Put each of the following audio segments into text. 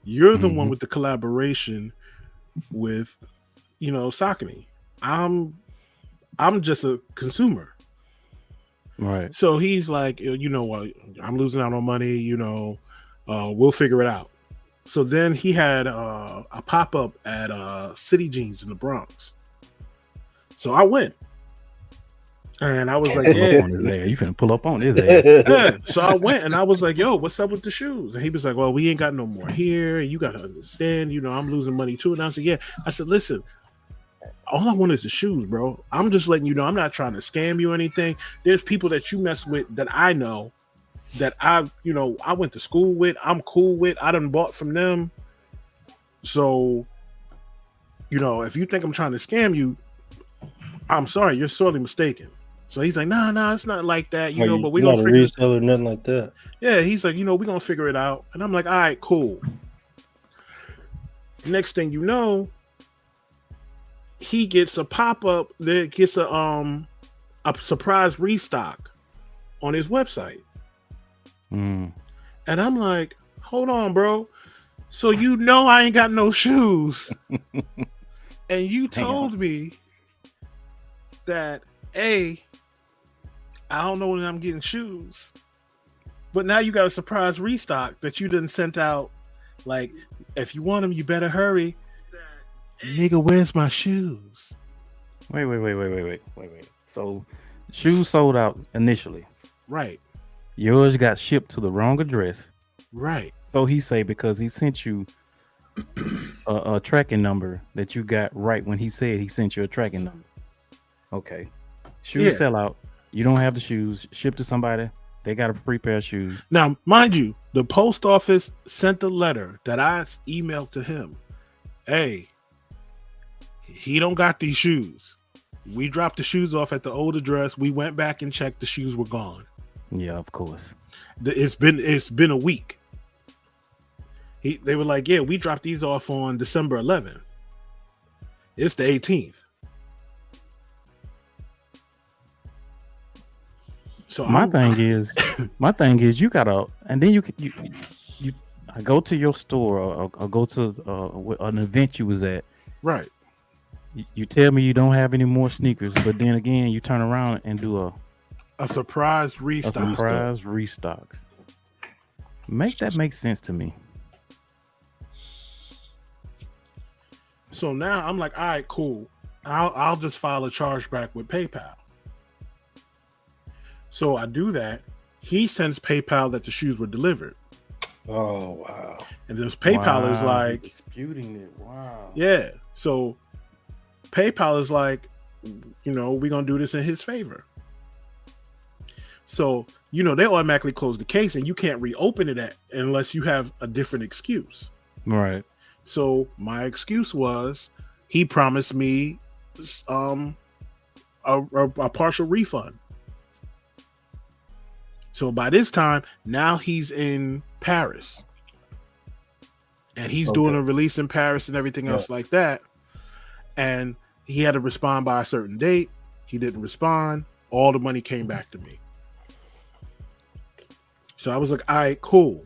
You're the one with the collaboration with, Saucony. I'm I'm just a consumer. Right. So he's like, what? I'm losing out on money. We'll figure it out. So then he had a pop up at City Jeans in the Bronx. So I went and I was like, Pull up yeah, on his ass. You finna pull up on his ass. yeah. So I went and I was like, yo, what's up with the shoes? And he was like, well, we ain't got no more here. And you got to understand, I'm losing money too. And I said, yeah. I said, listen, all I want is the shoes, bro. I'm just letting you know I'm not trying to scam you or anything. There's people that you mess with that I know that I went to school with, I'm cool with, I done bought from them. So, if you think I'm trying to scam you, I'm sorry, you're sorely mistaken. So he's like, nah, it's not like that, but we're not gonna a figure reseller, nothing like that. Yeah, he's like, we're gonna figure it out. And I'm like, all right, cool. Next thing you know, he gets a pop-up that gets a surprise restock on his website. And I'm like, hold on, bro. So I ain't got no shoes. And you told me that, I don't know when I'm getting shoes. But now you got a surprise restock that you didn't sent out. Like, if you want them, you better hurry. Nigga, where's my shoes? Wait. So shoes sold out initially. Right. Yours got shipped to the wrong address. Right. So he say because he sent you a tracking number that you got right when he said he sent you a tracking number. Okay. Shoes sell out. You don't have the shoes. Ship to somebody. They got a free pair of shoes. Now, mind you, the post office sent a letter that I emailed to him. Hey, he don't got these shoes. We dropped the shoes off at the old address. We went back and checked. The shoes were gone. Yeah, of course. It's been a week. They were like, yeah, we dropped these off on December 11th. It's the 18th. So my thing is, you gotta, and then you I go to your store or go to an event you was at. Right. You tell me you don't have any more sneakers, but then again, you turn around and do a surprise restock. Make sense to me. So now I'm like, all right, cool. I'll just file a chargeback with PayPal. So I do that. He sends PayPal that the shoes were delivered. Oh wow! And this PayPal is like disputing it. Wow. Yeah. So PayPal is like, we're gonna do this in his favor. So they automatically close the case, and you can't reopen it unless you have a different excuse. Right. So my excuse was he promised me a partial refund. So by this time, now he's in Paris. And he's doing a release in Paris and everything else like that. And he had to respond by a certain date. He didn't respond. All the money came back to me. So I was like, all right, cool.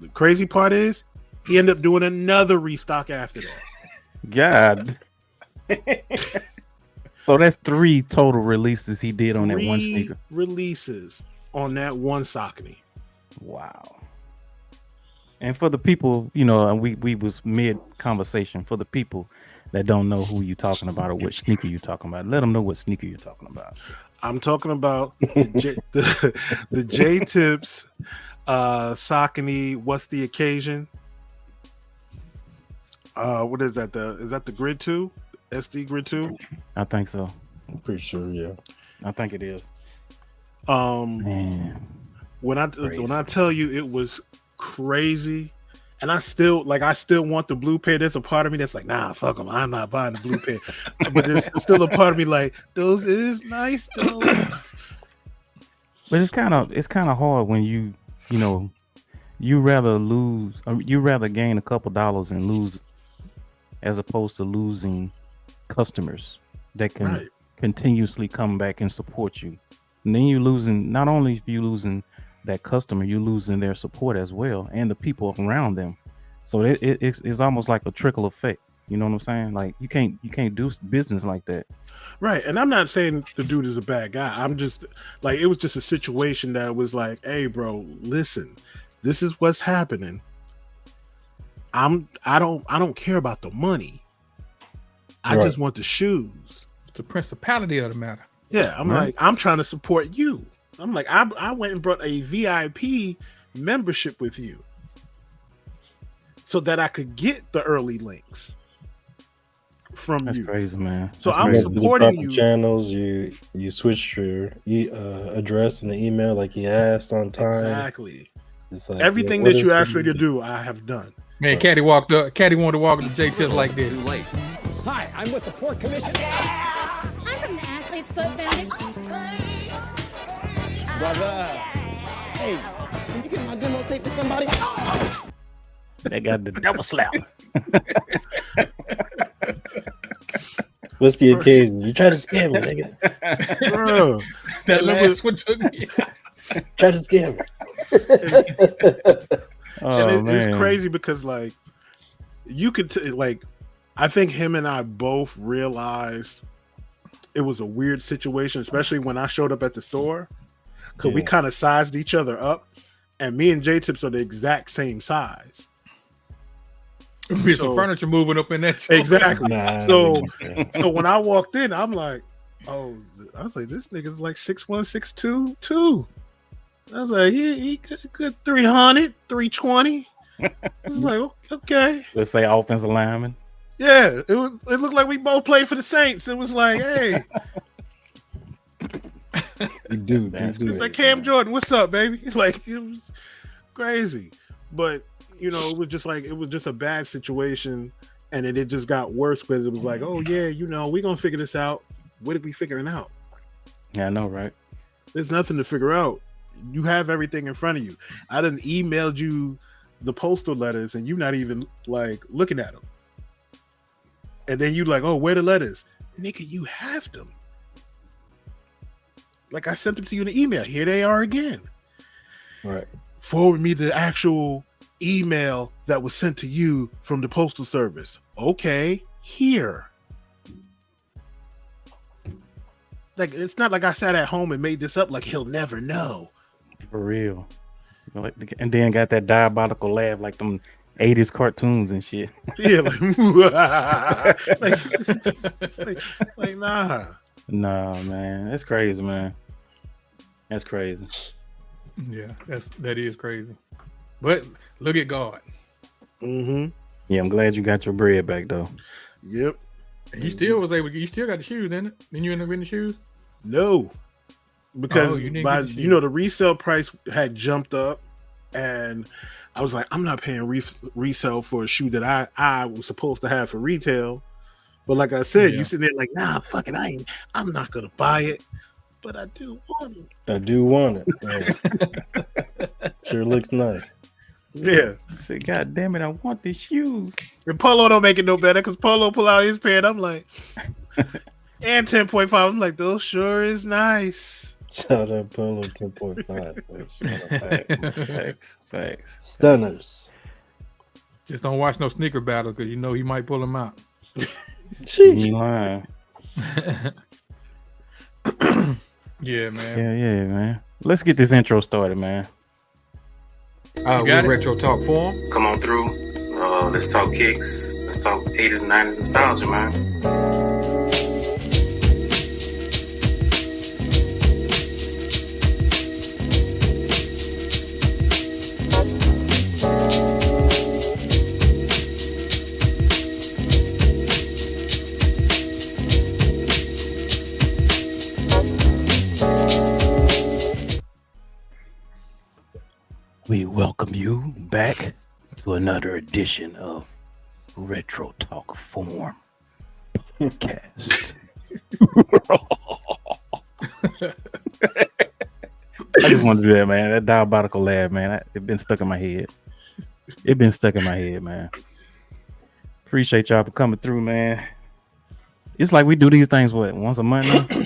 The crazy part is he ended up doing another restock after that. God. So that's 3 total releases he did on that one sneaker. Releases on that one Saucony. Wow. And for the people, and we was mid conversation, for the people that don't know who you talking about or what sneaker you talking about, let them know what sneaker you're talking about. I'm talking about the J-Tips Saucony. What's the occasion? What is that? Is that the Grid 2? SD Grid 2? I think so. I'm pretty sure, yeah. I think it is. Man. When I tell you it was crazy, and I still want the blue pair. There's a part of me that's like, nah, fuck them. I'm not buying the blue pair. But there's still a part of me like, those is nice though. But it's kind of hard when you rather gain a couple dollars and lose, as opposed to losing customers that can continuously come back and support you. And then you losing, not only you losing that customer, you're losing their support as well, and the people around them. So it's almost like a trickle effect. You know what I'm saying? Like you can't do business like that. Right. And I'm not saying the dude is a bad guy. I'm just like, it was just a situation that was like, hey, bro, listen, this is what's happening. I don't care about the money. I just want the shoes. It's the principality of the matter. Yeah. I'm like, I'm trying to support you. I'm like, I went and brought a VIP membership with you so that I could get the early links from That's you. crazy, man. So That's I'm crazy. supporting you. Channels, you switched your address and the email like you asked on time. Exactly. It's like, everything that you asked me to do, I have done. Man, Caddy walked up. Caddy wanted to walk up to J Tips like this. Too late. Hi, I'm with the Port Commission. I'm from the Athlete's Foot Foundation. Brother. Hey, can you get my demo tape to somebody? They got the double slap. What's the occasion? You try to scam me, nigga. Bro, That last one took me. Try to scam me. It's crazy because like you could like I think him and I both realized it was a weird situation, especially when I showed up at the store, because we kind of sized each other up, and me and J Tips are the exact same size. Be some furniture moving up in that show. Exactly. Nah, so when I walked in, I'm like, oh, I was like, this nigga's like 6'1", 6'2", too. I was like, he good 300, 320. I was like, okay. Let's say offensive lineman. Yeah, it looked like we both played for the Saints. It was like, hey. You do. It's like Cam Jordan, what's up, baby? Like, it was crazy. But, you know, it was just a bad situation. And then it just got worse because it was like, oh, yeah, you know, we're going to figure this out. What are we figuring out? Yeah, I know, right? There's nothing to figure out. You have everything in front of you. I done emailed you the postal letters and you not even like looking at them. And then you like, oh, where the letters? Nigga, you have them. Like I sent them to you in the email. Here they are again. Right. Forward me the actual email that was sent to you from the postal service. Okay, here. Like, it's not like I sat at home and made this up like he'll never know. For real. And then got that diabolical laugh like them 80s cartoons and shit. Yeah, like nah. Nah, man. That's crazy, man. That's crazy. Yeah, that is crazy. But look at God. Mm-hmm. Yeah, I'm glad you got your bread back though. Yep. And you still was able. You still got the shoes, didn't it? Didn't you end up getting the shoes? No, because you didn't get the shoes. the resale price had jumped up, and I was like, I'm not paying resale for a shoe that I was supposed to have for retail. But like I said, you sitting there like, nah, fuck it, I'm not gonna buy it, but I do want it. I do want it. Yeah. Sure looks nice. Yeah. I said, God damn it, I want these shoes. And Polo don't make it no better because Polo pull out his pen. I'm like, and 10.5. I'm like, those sure is nice. Shout out Polo 10.5. Facts. Stunners. Just don't watch no sneaker battle because you know he might pull them out. You lying. Yeah, man. Yeah, man. Let's get this intro started, man. You got it? Retro Talk Forum. Come on through. Let's talk kicks. Let's talk 80s and 90s nostalgia, man. We welcome you back to another edition of Retro Talk Forum Cast. I just want to do that, man. That diabolical laugh, man. It's been stuck in my head. Man. Appreciate y'all for coming through, man. It's like we do these things, once a month now?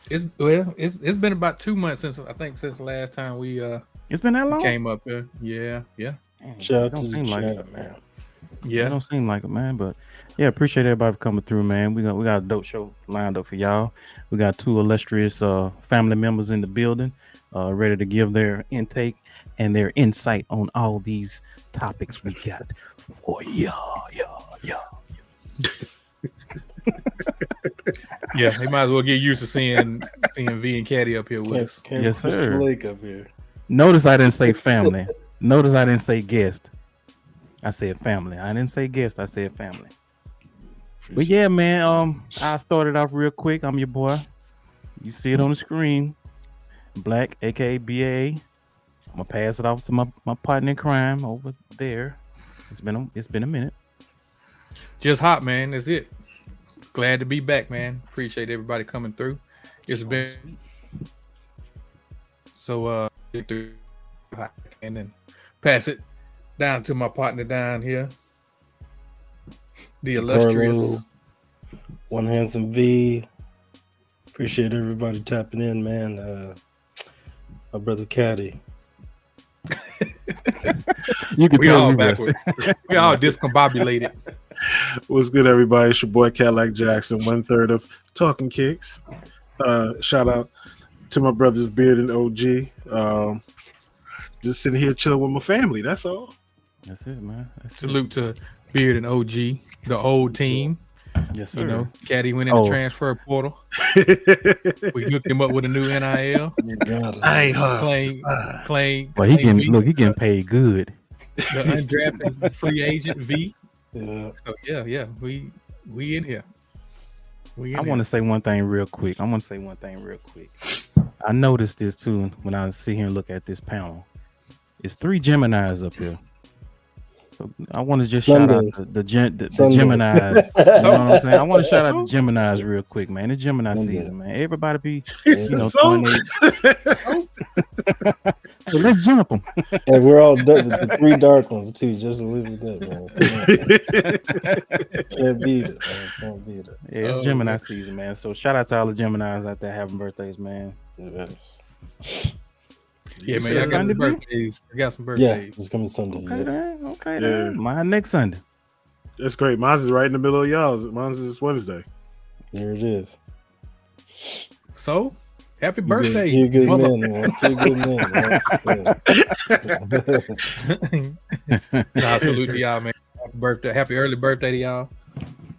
It's been about 2 months since the last time we It's been that long. Came up here. Yeah. Man, Shout it out to don't the seem like it. chat, man. It Yeah. don't seem like it, man. But yeah, appreciate everybody for coming through, man. We got a dope show lined up for y'all. We got 2 illustrious family members in the building, ready to give their intake and their insight on all these topics we got for y'all. Yeah, they might as well get used to seeing V and Caddy up here with us. Yes, sir. Lake up here. Notice I didn't say family. Notice I didn't say guest. I said family. I didn't say guest. I said family. But yeah, man. I started off real quick. I'm your boy. You see it on the screen. Black, aka BA. I'm gonna pass it off to my partner in crime over there. It's been a minute. Just hot, man. That's it. Glad to be back, man. Appreciate everybody coming through. It's been so get through and then pass it down to my partner down here, the illustrious Carlo, One Handsome V. Appreciate everybody tapping in, man. My brother Caddy. You can we tell all me backwards. We all discombobulated. What's good, everybody? It's your boy Cadillac Jackson, 1/3 of Talking Kicks. Shout out to my brothers Beard and OG. Just sitting here chilling with my family. That's all. That's it, man. Salute to Beard and OG, the old team. Yes, sir. You know, Caddy went in the transfer portal. We hooked him up with a new NIL. You got it. I ain't Claim. Well, he getting paid good. The undrafted free agent V. Yeah. So yeah, we in here. I want to say one thing real quick. I noticed this too when I sit here and look at this panel. It's 3 Geminis up here. So I want to just shout out the Geminis. You know what I'm saying? I want to shout out the Geminis real quick, man. It's Gemini season, man. Everybody be, throwing hey, let's jump them. And we're all the 3 dark ones too. Just to leave it that, man. Can't beat it. Man. Can't beat it. Yeah, it's Gemini season, man. So shout out to all the Geminis out there having birthdays, man. Yes. Yeah, man. I got some birthdays. Yeah, it's coming Sunday. Okay, then. Mine next Sunday. That's great. Mine's is right in the middle of y'all's. Mine's is Wednesday. There it is. So, happy birthday. You're a good man, man. You're a good man. Nah, salute to y'all, man. Happy early birthday to y'all.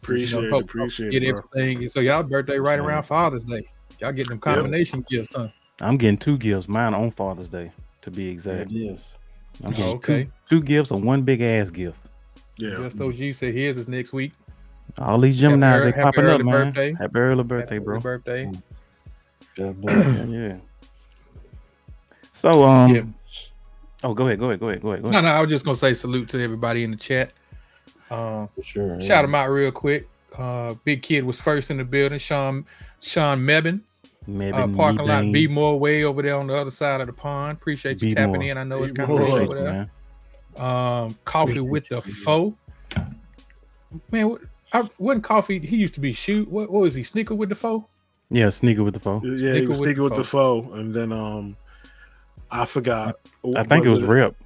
Appreciate it. Get everything. So y'all birthday right around Father's Day. Y'all getting them combination gifts, huh? I'm getting 2 gifts. Mine on Father's Day, to be exact. Yes. I'm getting two gifts or one big ass gift. Yeah. Just OG said his is next week. All these Geminis, they popping up, man. Birthday. Happy early birthday, bro. Happy birthday. God bless. Yeah. So, oh, go ahead. No, I was just gonna say salute to everybody in the chat. For sure. Shout them out real quick. Big Kid was first in the building. Sean Mebin. Parking lot B More way over there on the other side of the pond. Appreciate you tapping in. I know it's kind of late over there. Coffee with the foe. Man, wasn't Coffee? He used to be shoot. What was he? Sneaker with the foe? Yeah, Sneaker with the foe. Yeah, he was Sneaker with the foe, and then I forgot. I think it was Rep.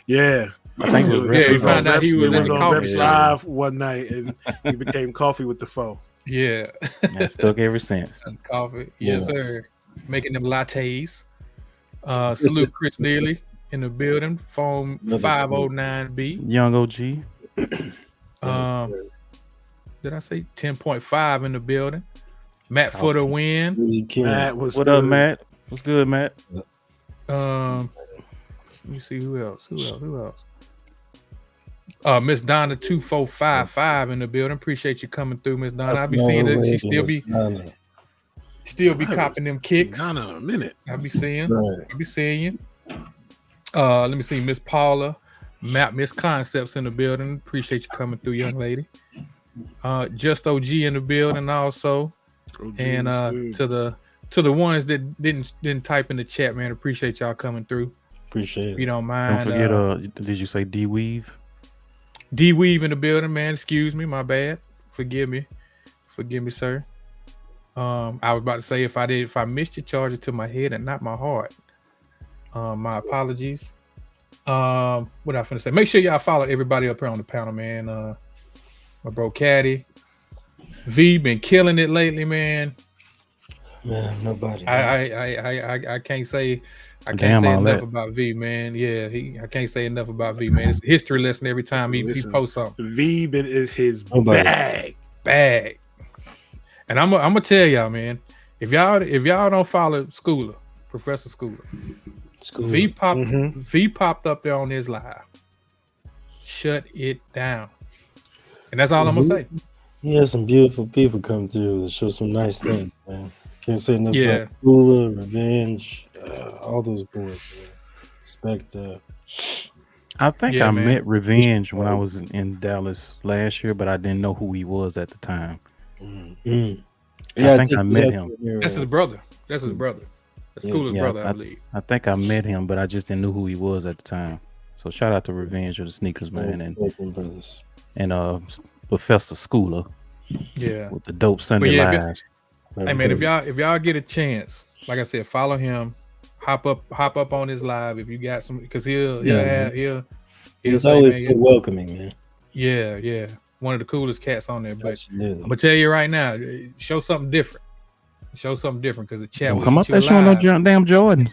Yeah. I think it was Rep. Yeah, he found out he was in the on Coffee Reps shop Live one night, and he became Coffee with the foe. Yeah. That stuck ever since. Coffee. Yes, sir. Making them lattes. Salute Chris Neely in the building. Phone 509B. Young OG. Did I say 10.5 in the building? Matt for the win. Matt was what up, Matt? What's good, Matt? Let me see who else. Miss Donna 2455 in the building. Appreciate you coming through, Miss Donna. I'll be seeing that she still be copping them kicks. Donna, a minute. I'll be seeing you. Let me see, Miss Paula, Miss Concepts in the building. Appreciate you coming through, young lady. Just OG in the building also. And to the ones that didn't type in the chat, man. Appreciate y'all coming through. Appreciate it. If you don't mind. Don't forget, did you say D-Weave? D-Weave in the building, man. Excuse me, my bad. Forgive me, sir. I was about to say if I missed you, charge it to my head and not my heart. My apologies. What I finna say? Make sure y'all follow everybody up here on the panel, man. My bro Caddy, V been killing it lately, man. Man, nobody. I can't say enough about V, man. Yeah, I can't say enough about V, man. It's a history lesson every time he posts something. V is his bag. And I'm gonna tell y'all, man. If y'all don't follow Professor Schooler, V popped up there on his live. Shut it down. And that's all I'm gonna say. He had some beautiful people come through to show some nice things, man. Can't say enough about Cooler, Revenge, all those boys, man. Respect. I think I met Revenge when I was in Dallas last year, but I didn't know who he was at the time. Yeah, I think I met him. That's his brother. That's Schooler's brother, I believe. I think I met him, but I just didn't know who he was at the time. So shout out to Revenge of the Sneakers, man, and Professor Schooler. Yeah, with the dope Sunday lives. Hey man, if y'all get a chance, like I said, follow him. Hop up on his live if you got some, because he's always so welcoming, man. Yeah. One of the coolest cats on there. But absolutely. I'm gonna tell you right now, show something different. Because the chat will come up there showing no damn Jordan.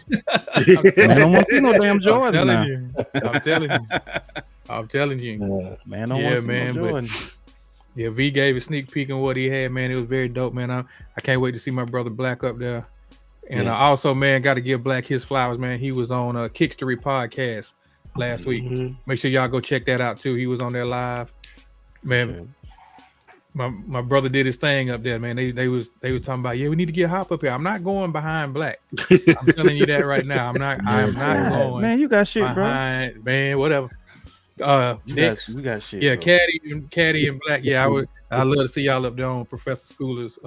I don't want to see no damn Jordan. I'm telling you. Man, I don't want to see no Jordan. Yeah, V gave a sneak peek on what he had, man. It was very dope, man. I can't wait to see my brother Black up there. And also, man, got to give Black his flowers, man. He was on a Kickstory podcast last week. Make sure y'all go check that out too. He was on there live, man. My brother did his thing up there, man. They was talking about, we need to get Hop up here. I'm not going behind Black. I'm telling you that right now. I'm not going. Man, you got shit, behind, bro. Man, whatever. Next, we got shit. Yeah, Caddy and Black. Yeah, I'd love to see y'all up there on Professor Schooler's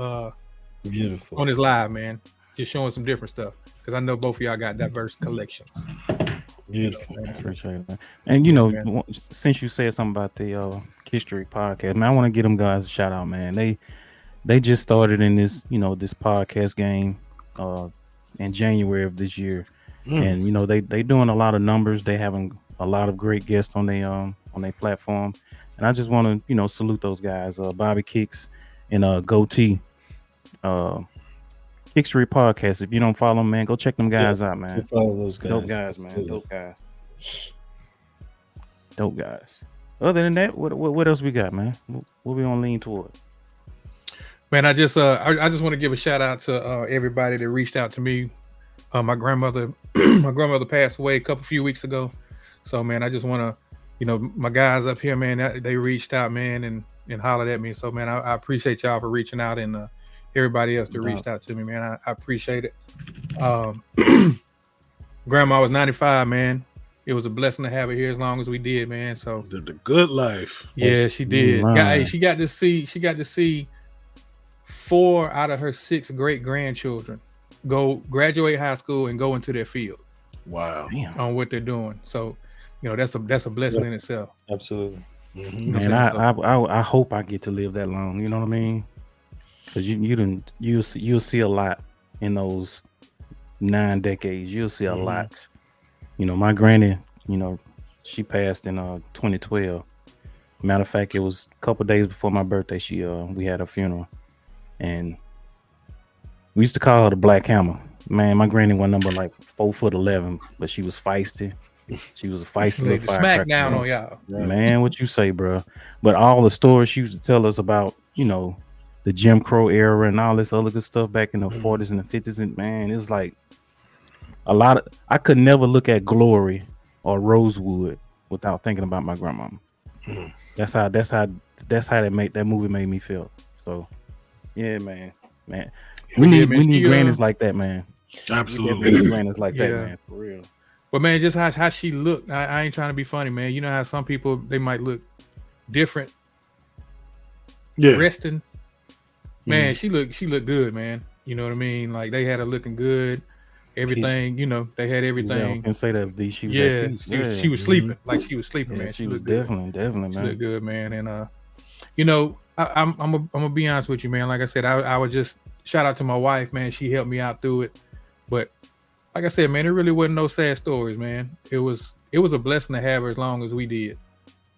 beautiful on his live, man. Just showing some different stuff, because I know both of y'all got diverse collections. Beautiful. Appreciate it, man. And since you said something about the History podcast, man, I want to give them guys a shout out, man. They just started in this, this podcast game in January of this year. And they doing a lot of numbers. They having a lot of great guests on their platform. And I just want to, salute those guys, Bobby Kicks and Goatee. History podcast. If you don't follow them, man, go check them guys out, man. Follow those guys. Dope guys, man. Dope guys. Other than that, what else we got, man? What we gonna lean toward? Man, I just want to give a shout out to everybody that reached out to me. My grandmother passed away a few weeks ago. So man, I just want to, my guys up here, man, they reached out, man, and hollered at me. So man, I appreciate y'all for reaching out, and everybody else that reached out to me, man. I appreciate it. Grandma was 95, man. It was a blessing to have her here as long as we did, man. So the good life. Yeah, she did. She got to see 4 out of her 6 great grandchildren go graduate high school and go into their field. Wow. On what they're doing. So, that's a blessing in itself. Absolutely. Man, I hope I get to live that long. You know what I mean? Because you'll see a lot in those 9 decades. You'll see a lot. My granny, she passed in 2012. Matter of fact, it was a couple days before my birthday. We had a funeral, and we used to call her the Black Hammer. Man, my granny was number like 4'11", but she was feisty. She was a feisty little firecracker. Smack down on y'all, man. What you say, bro? But all the stories she used to tell us about, the Jim Crow era and all this other good stuff back in the 40s and the 50s, and man, it's like a lot of. I could never look at Glory or Rosewood without thinking about my grandmama. That's how that movie made me feel. So, yeah, man. We need grannies like that, man. Absolutely, grannies like that, man, for real. But man, just how she looked. I ain't trying to be funny, man. You know how some people, they might look different. Yeah, resting. Man, she looked good, man. You know what I mean? Like they had her looking good. Everything, they had everything. I can say that she was she was sleeping. Like she was sleeping, man. She was definitely, man. She looked good, man. And I'm gonna be honest with you, man. Like I said, I would just shout out to my wife, man. She helped me out through it. But like I said, man, it really wasn't no sad stories, man. It was a blessing to have her as long as we did,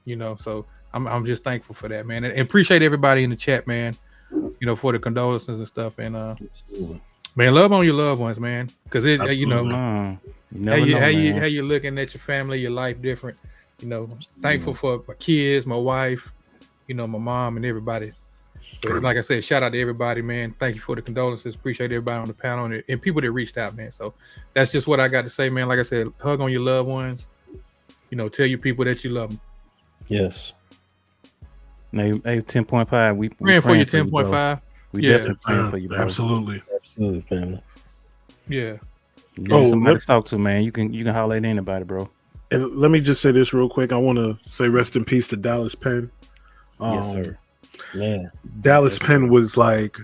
you know. So I'm just thankful for that, man, and appreciate everybody in the chat, man. You know, for the condolences and stuff, and man, love on your loved ones, man, because it, you know, how you looking at your family, your life different. You know, thankful for my kids, my wife, you know, my mom, and everybody. But like I said, shout out to everybody, man. Thank you for the condolences. Appreciate everybody on the panel and people that reached out, man. So that's just what I got to say, man. Like I said, hug on your loved ones. You know, tell your people that you love them. Yes. Hey, 10.5. We praying for you, 10.5. We definitely praying for you, bro. Absolutely, family. Yeah. Somebody to talk to, man. You can holler at anybody, bro. And let me just say this real quick. I want to say rest in peace to Dallas Penn. Yes, sir. Man, Dallas Penn was like,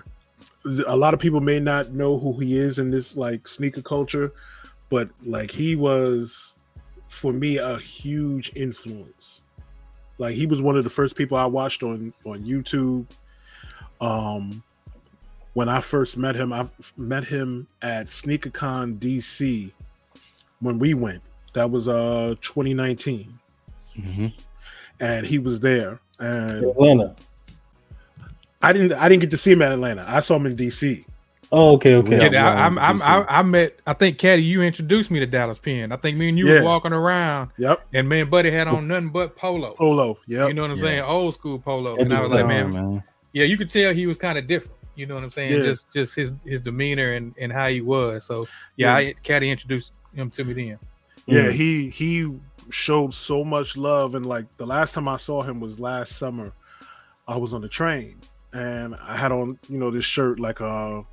a lot of people may not know who he is in this like sneaker culture, but like he was, for me, a huge influence. Like he was one of the first people I watched on YouTube. When I first met him, I met him at SneakerCon DC when we went. That was 2019, and he was there. And Atlanta. I didn't get to see him at Atlanta. I saw him in DC. Oh, okay. Yeah, I met. I think Caddy, you introduced me to Dallas Penn. I think me and you were walking around. Yep. And me and Buddy had on nothing but polo. Polo. Yeah. You know what I'm saying? Old school polo. And I was like, man. Yeah, you could tell he was kind of different. You know what I'm saying? Yeah. Just his demeanor and how he was. So Caddy introduced him to me then. Yeah, he showed so much love, and like the last time I saw him was last summer. I was on the train and I had on, you know, this shirt, like a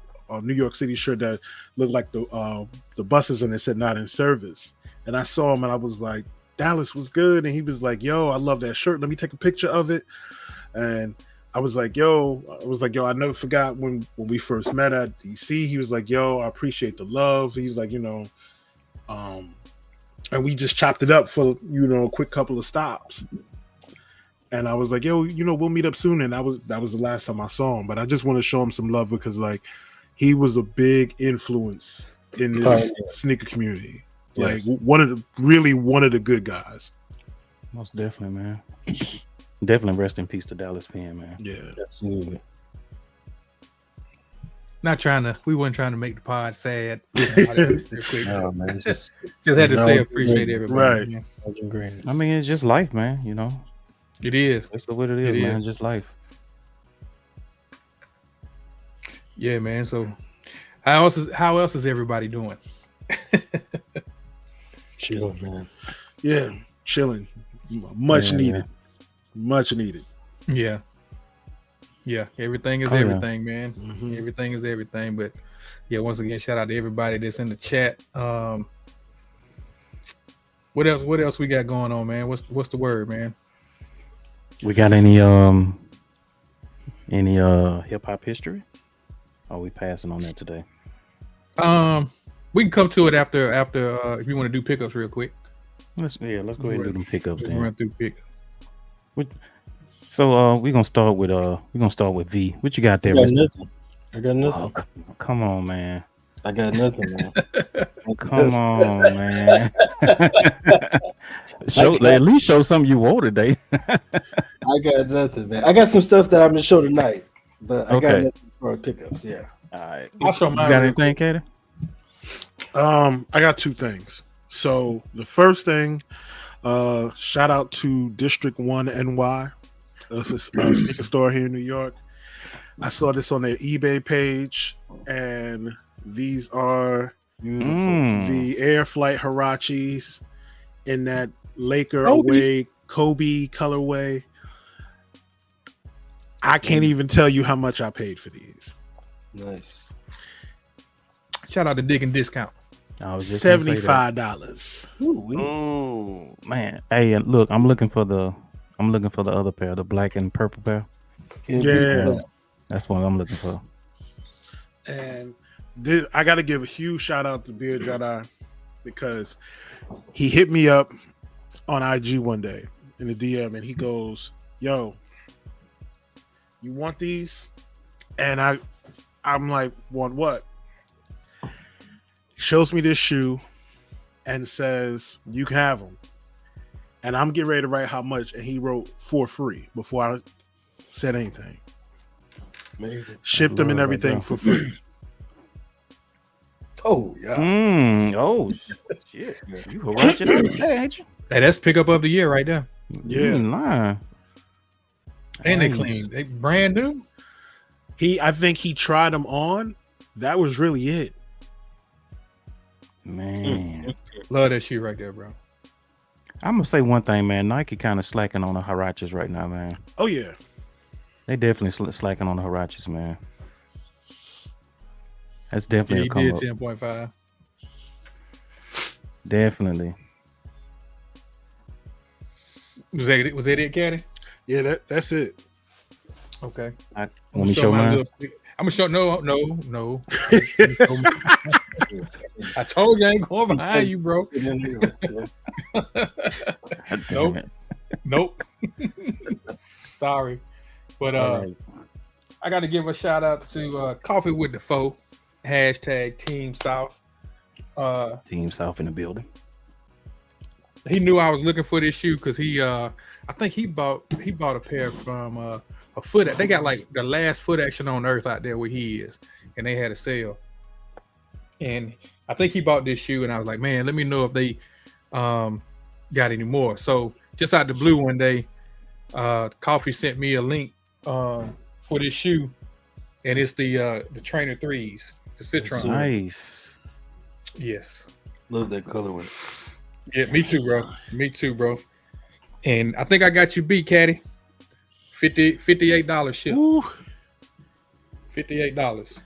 New York City shirt that looked like the buses, and it said "not in service." And I saw him and I was like, "Dallas was good," and he was like, "Yo, I love that shirt. Let me take a picture of it." And I was like, "Yo," I never forgot when we first met at DC. He was like, "Yo, I appreciate the love." He's like, you know, and we just chopped it up for, you know, a quick couple of stops. And I was like, "Yo, you know, we'll meet up soon." And that was the last time I saw him. But I just want to show him some love because, like, he was a big influence in this sneaker community. Like, one of the good guys. Most definitely, man. Definitely rest in peace to Dallas Penn, man. Yeah, absolutely. We weren't trying to make the pod sad. No, man, just had to say appreciate everybody. Right. I mean, it's just life, man. You know, it is. That's what it is, man. Just life. Yeah, man. So, how else is everybody doing? Chilling, man. Yeah, chilling. Much needed. Yeah. Yeah, everything is everything, man. Mm-hmm. Everything is everything. But yeah, once again, shout out to everybody that's in the chat. What else we got going on, man? What's the word, man? We got any hip hop history? Are we passing on that today? We can come to it after if you want to do pickups real quick. Let's go ahead and do them pickups then. Run through pickups. So we're gonna start with V. What you got there? I got nothing. Oh, come on, man. I got nothing, man. Come on, man. At least show something you wore today. I got nothing, man. I got some stuff that I'm gonna show tonight, but I got nothing for pickups. Yeah. All right. I'll show mine. You got anything, Katie? I got two things. So the first thing, shout out to District 1 NY. It's a sneaker store here in New York. I saw this on their eBay page, and these are the Air Flight Hirachis in that Laker away Kobe colorway. I can't even tell you how much I paid for these. Nice. Shout out to Dig and Discount. $75. Oh man! Hey, look, I'm looking for the other pair, the black and purple pair. Yeah, that's what I'm looking for. And I got to give a huge shout out to Beard Jedi because he hit me up on IG one day in the DM, and he goes, "Yo, you want these?" And I'm like, "Want what?" shows me this shoe and says, "You can have them." And I'm getting ready to write how much, and he wrote for free before I said anything. Amazing. Shipped them and everything for free. Oh yeah. Oh shit. You harass it out there, ain't you? Hey, that's pickup of the year right there. You ain't lying. And they clean. They brand new. I think he tried them on. That was really it. Man. Love that shit right there, bro. I'm gonna say one thing, man. Nike kind of slacking on the Huaraches right now, man. Oh yeah. They definitely slacking on the Huaraches, man. That's definitely he a come did up. 10.5. Definitely. Was that it, Caddy? Yeah, that's it. Okay. Want me to show mine? I'm gonna show no. I told you I ain't going behind you, bro. Nope. Sorry. But right. I gotta give a shout out to Coffee with the Foe, hashtag Team South. Team South in the building. He knew I was looking for this shoe because I think he bought a pair from a foot. They got like the last foot action on earth out there where he is, and they had a sale. And I think he bought this shoe, and I was like, man, let me know if they got any more. So just out the blue one day, Coffee sent me a link for this shoe, and it's the Trainer 3s, the Citron. Nice. Yes. Love that colorway. Yeah, me too, bro. And I think I got you beat, Caddy. $58 ship. Ooh. $58.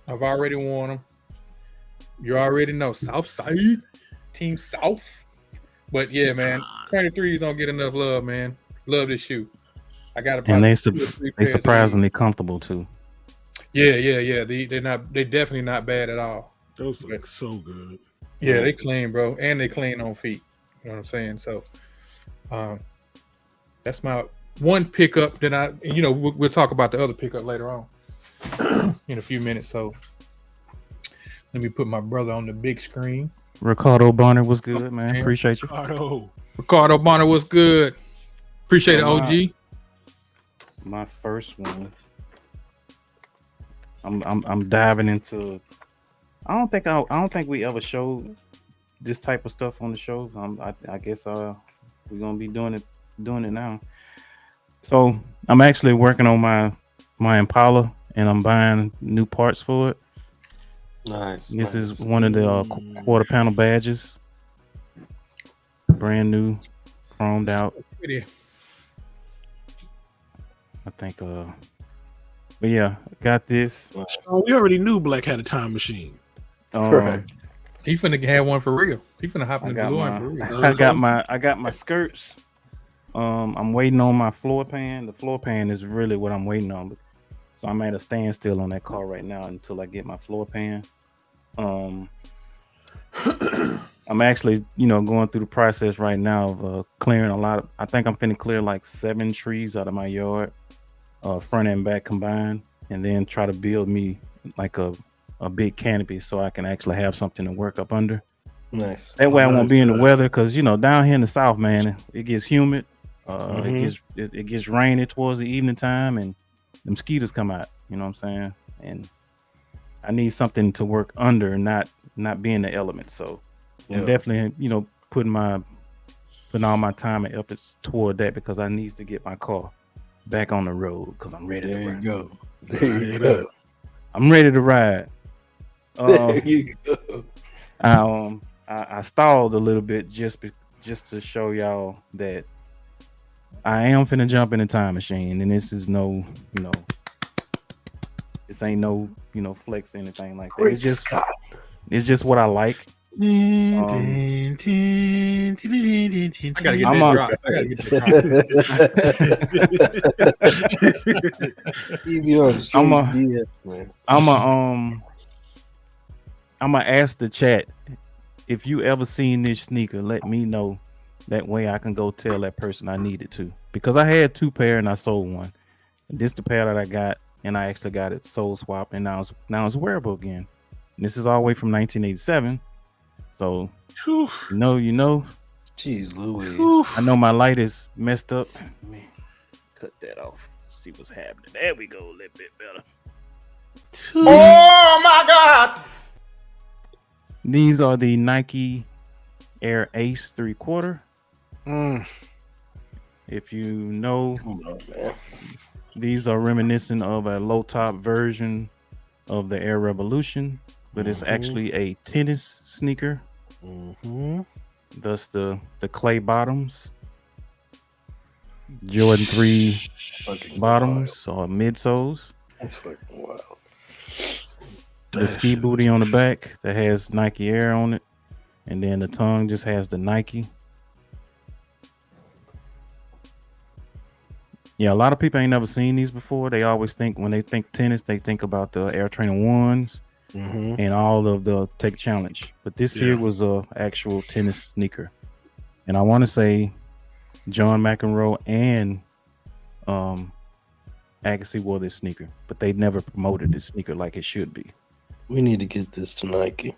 I've already worn them. You already know South Side, Team South. But yeah, man, 23s don't get enough love, man. Love this shoe. I got it. And they surprisingly comfortable too. Yeah. They're definitely not bad at all. Those look so good. Yeah, they clean, bro, and they clean on feet. You know what I'm saying? So, that's my one pickup. That we'll talk about the other pickup later on in a few minutes. So, let me put my brother on the big screen. Ricardo Bonner was good, man. Appreciate you. Ricardo Bonner was good. Appreciate it, OG. My first one. I'm diving into. I don't think we ever showed this type of stuff on the show. I guess we're gonna be doing it now. So I'm actually working on my Impala, and I'm buying new parts for it. Nice. This is one of the quarter panel badges, brand new, chromed out. I think. But yeah, got this. We already knew Black had a time machine. Right. He finna have one for real. He finna hop in the blue one for real. I got my skirts. I'm waiting on my floor pan. The floor pan is really what I'm waiting on. So I'm at a standstill on that car right now until I get my floor pan. I'm actually, going through the process right now of clearing a lot. I think I'm finna clear like 7 trees out of my yard, front and back combined, and then try to build me like a big canopy so I can actually have something to work up under. Nice. That way I won't be in the weather, because down here in the South, man, it gets humid. It gets rainy towards the evening time, and the mosquitoes come out. You know what I'm saying? And I need something to work under, not be in the elements. So I'm definitely, putting all my time and efforts toward that, because I need to get my car back on the road, because I'm ready to ride. There you go. I'm ready to ride. There you go. I stalled a little bit just to show y'all that I am finna jump in a time machine, and this is no, this ain't no, flex or anything like that. It's just what I like. I gotta get that drop. I'm gonna ask the chat, if you ever seen this sneaker, let me know. That way I can go tell that person I needed to, because I had 2 pair and I sold one. And this the pair that I got, and I actually got it soul swap, and now it's wearable again. And this is all the way from 1987. So Whew. you know. Jeez Louise. Whew. I know my light is messed up. Let me cut that off. See what's happening. There we go. A little bit better. Oh my God! These are the Nike Air Ace 3/4. If you know, Come on, man. these are reminiscent of a low top version of the Air Revolution, but it's actually a tennis sneaker. Thus the clay bottoms, Jordan 3 bottoms or midsoles. That's fucking wild. The ski booty on the back that has Nike Air on it, and then the tongue just has the Nike. Yeah, a lot of people ain't never seen these before. They always think when they think tennis, they think about the Air Trainer 1s and all of the Take Challenge. But this here was a actual tennis sneaker, and I want to say John McEnroe and Agassi wore this sneaker, but they never promoted this sneaker like it should be. We need to get this to Nike.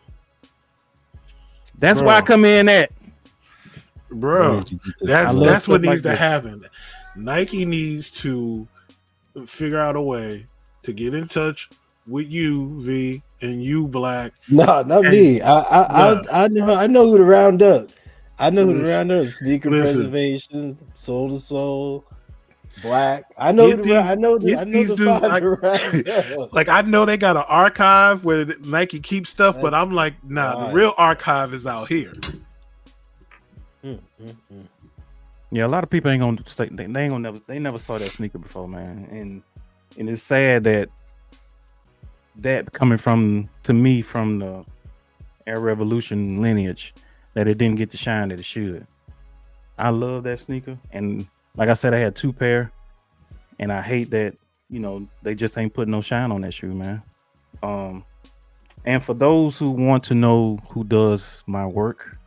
That's why I come in at. Bro, that's what needs to happen. Nike needs to figure out a way to get in touch with you, V, and you, Black. No, not me. I know who to round up. I know who to round up. Sneaker Preservation, Soul to Soul, Black. I know the five to round up. Like, I know they got an archive where Nike keeps stuff, but I'm like, nah, the real archive is out here. Yeah, a lot of people ain't gonna say they never saw that sneaker before, man, and it's sad that coming from the Air Revolution lineage that it didn't get the shine that it should. I love that sneaker, and like I said, I had 2 pair, and I hate that they just ain't putting no shine on that shoe, man. And for those who want to know who does my work,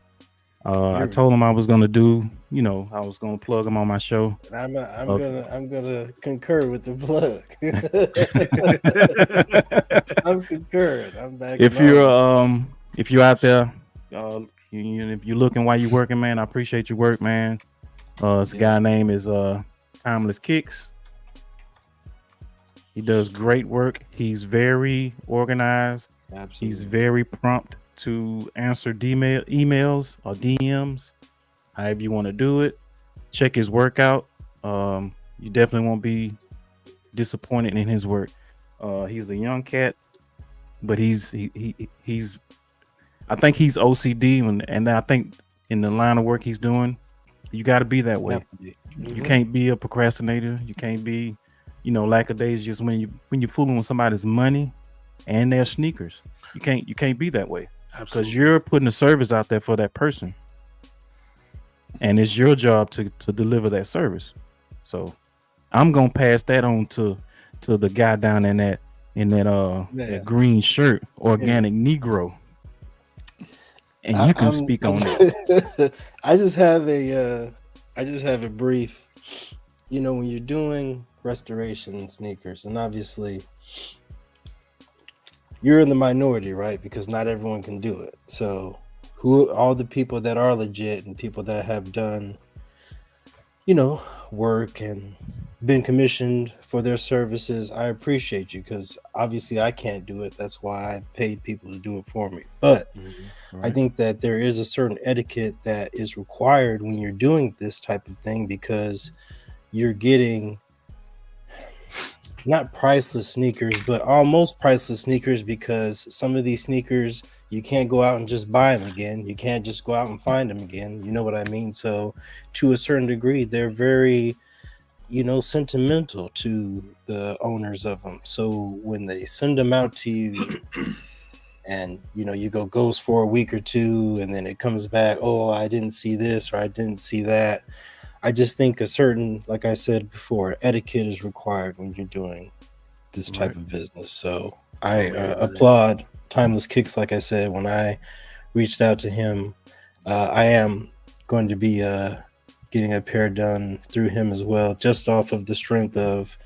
I told them I was gonna do, I was gonna plug them on my show. I'm gonna concur with the plug. I'm concurring. I'm back. If you're out there, if you're looking while you're working, man, I appreciate your work, man. This guy name is Timeless Kicks. He does great work. He's very organized. Absolutely. He's very prompt to answer emails or DMs, however you want to do it. Check his work out. You definitely won't be disappointed in his work. He's a young cat, but he's I think he's OCD, and I think in the line of work he's doing, you got to be that way. You can't be a procrastinator. You can't be, lackadaisical when you're fooling with somebody's money and their sneakers. You can't be that way. Because you're putting a service out there for that person, and it's your job to deliver that service. So I'm gonna pass that on to the guy down in that green shirt, Organic Negro, and you can speak on it. I just have a brief. When you're doing restoration sneakers, and obviously you're in the minority, right? Because not everyone can do it. So all the people that are legit and people that have done, work and been commissioned for their services, I appreciate you, because obviously I can't do it. That's why I paid people to do it for me. But I think that there is a certain etiquette that is required when you're doing this type of thing, because you're getting not priceless sneakers, but almost priceless sneakers, because some of these sneakers, you can't go out and just buy them again. You can't just go out and find them again. You know what I mean? So to a certain degree, they're very, sentimental to the owners of them. So when they send them out to you and, you go ghost for a week or two, and then it comes back, oh, I didn't see this or I didn't see that. I just think a certain, like I said before, etiquette is required when you're doing this type of business. So I applaud Timeless Kicks. Like I said, when I reached out to him, I am going to be getting a pair done through him as well, just off of the strength of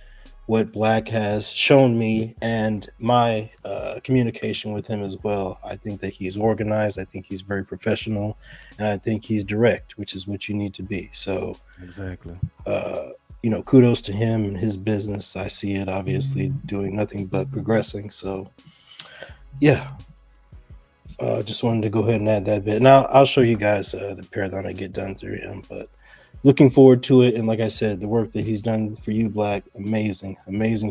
what Black has shown me and my communication with him as well. I think that he's organized. I think he's very professional, and I think he's direct, which is what you need to be. So exactly. Kudos to him and his business. I see it obviously doing nothing but progressing. So yeah, just wanted to go ahead and add that bit. Now I'll show you guys the pair that I get done through him, but looking forward to it. And like I said, the work that he's done for you, Black, amazing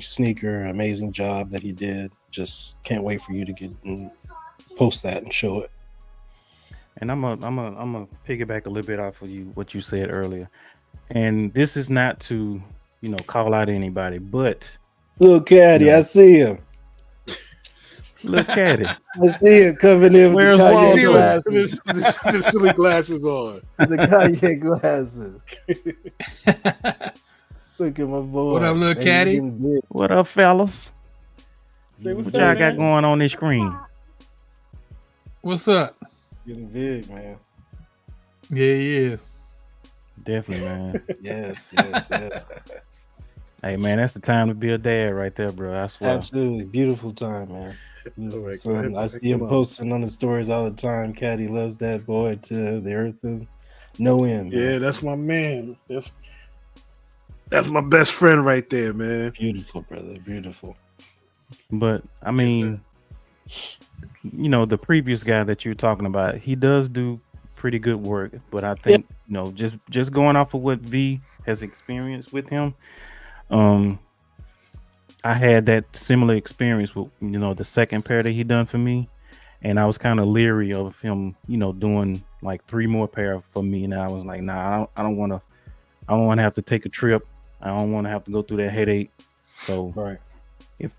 sneaker, amazing job that he did. Just can't wait for you to get and post that and show it. And I'm a piggyback a little bit off of what you said earlier. And this is not to, call out anybody, but Little Caddy, I see him. Look at it. I see him coming in with Where's the Kanye Waldo? glasses. The silly glasses on. The Kanye glasses. Look at my boy. What up, little Caddy? What up, fellas? Say what's What up, y'all got man? going on this screen? What's up? Getting big, man. Yeah, yeah. Definitely, man. Yes. Hey, man, that's the time to be a dad right there, bro. I swear. Absolutely. Beautiful time, man. Beautiful All right, son. go ahead, I see him come on. posting on the stories all the time. Caddy loves that boy to the earth and no end. Man. Yeah, that's my man. That's my best friend right there, man. Beautiful, brother. Beautiful. But I mean, the previous guy that you were talking about, he does do pretty good work. But I think, just going off of what V has experienced with him, I had that similar experience with the second pair that he done for me, and I was kind of leery of him, doing like 3 more pair for me, and I was like, nah, I don't want to have to take a trip. I don't want to have to go through that headache. So Right. if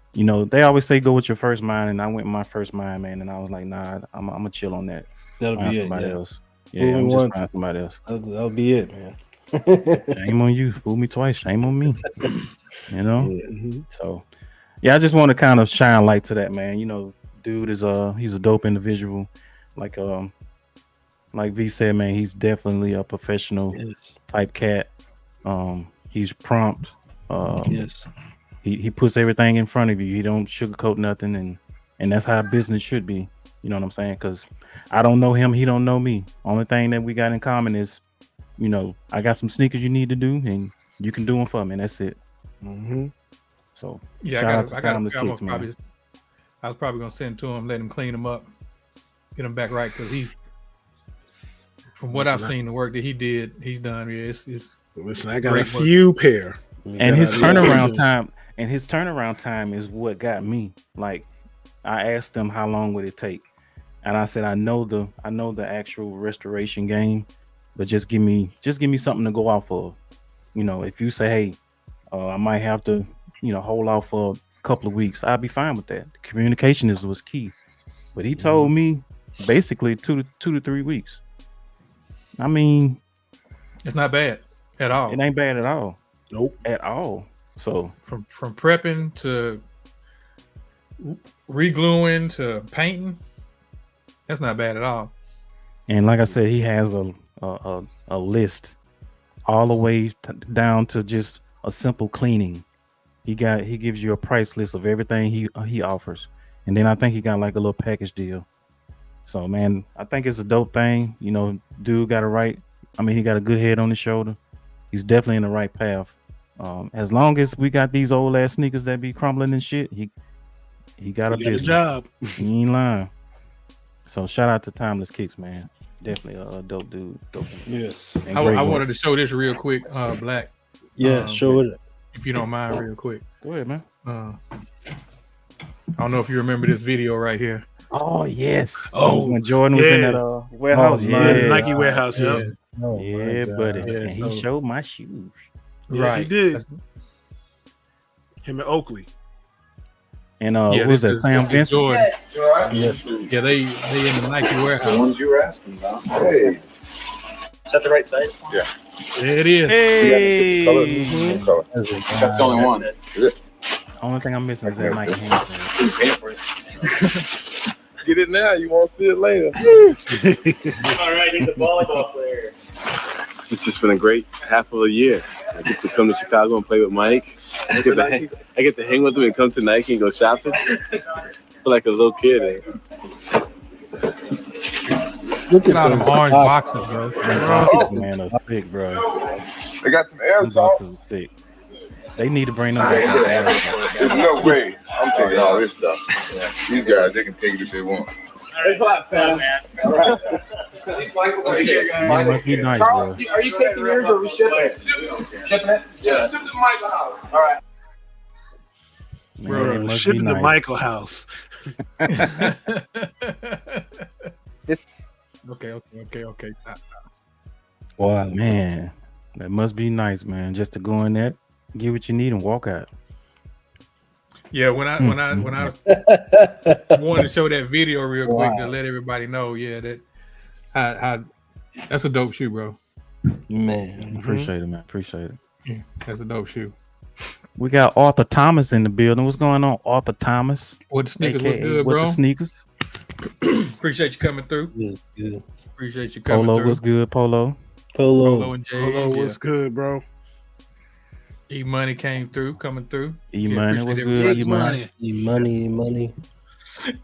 they always say go with your first mind, and I went with my first mind, man, and I was like, nah, I'm gonna chill on that. That'll Find be it. somebody Yeah. else. Fool Yeah, me I'm just once. find somebody else. That'll be it, man. Shame on you. Fool me twice. Shame on me. Yeah. So, yeah, I just want to kind of shine light to that, man. Dude is he's a dope individual. Like V said, man, he's definitely a professional Yes. type cat. He's prompt. Yes. He puts everything in front of you. He don't sugarcoat nothing, and that's how business should be. You know what I'm saying? Because I don't know him, he don't know me. Only thing that we got in common is, I got some sneakers you need to do, and you can do them for me, and that's it. Mm-hmm. So Yeah, shout out I to got Timeless Kicks, man. I was probably gonna send to him, let him clean them up, get them back right, because from what I've seen, the work that he's done. Yeah, it's Listen, I got a great work. few pair. And his Yeah. turnaround time is what got me. Like, I asked him how long would it take, and I said I know the actual restoration game, but just give me something to go off of. If you say, hey, I might have to hold off for a couple of weeks, I'll be fine with that. The communication was key, but he told me basically 2 to 3 weeks. I mean, it's not bad at all. it ain't bad at all. Nope. At all. So From prepping to re-gluing to painting, that's not bad at all. And like I said, he has a list all the way down to just a simple cleaning. He gives you a price list of everything he offers, and then I think he got like a little package deal. So man, I think it's a dope thing. Dude got he got a good head on his shoulder. He's definitely in the right path. As long as we got these old ass sneakers that be crumbling and shit, he got a business. Job. He ain't lying. So shout out to Timeless Kicks, man. Definitely a dope dude. Dope. Yes. And I great wanted work. to show this real quick, Black, Yeah. Show it. if you don't mind, real quick. Go ahead, man. I don't know if you remember this video right here. Oh yes. Oh, when Jordan was in yeah. that warehouse. Oh, yeah, my Nike warehouse. Yeah. Yep. Oh, yeah, buddy. Yeah, and he so- showed my shoes. Yeah, Right. he did. That's- Him and Oakley. And Yeah, what was that? this Sam is Vincent. Jordan. Yes. Yeah, they in the Nike The warehouse. ones you were asking about. Hey. Is that the right size? Yeah. There it is. Hey. Color. That's the only one. Is it? Only thing I'm missing is that Nike hands. Pay for it. Get it now. You won't see it later. All right, he's a volleyball player. It's just been a great half of a year. I get to come to Chicago and play with Mike. I get to hang with him and come to Nike and go shopping. I feel like a little kid. Look Get at out of those orange boxes, bro. Boxes, man, are sick, bro. They got some air Boxes are sick. They need to bring them back. There's no way I'm taking all this stuff. These guys, they can take it if they want. It must be nice, bro. Are you taking yours or we shipping it? Shipping it? Yeah, ship it to Michael House. All right. Bro, ship it to Michael House. Okay. Wow, man, that must be nice, man. Just to go in there, get what you need, and walk out. Yeah, when I was wanted to show that video real quick to let everybody know, that that's a dope shoe, bro. Man, appreciate it, man. Appreciate it. Yeah, that's a dope shoe. We got Arthur Thomas in the building. What's going on, Arthur Thomas? What the sneakers was good, what bro? the sneakers? Appreciate you coming through. it's good. Appreciate you coming Polo through. was good, Polo. Polo and Jay. Polo was good, bro. E Money came through, coming through. E Money was good. E money.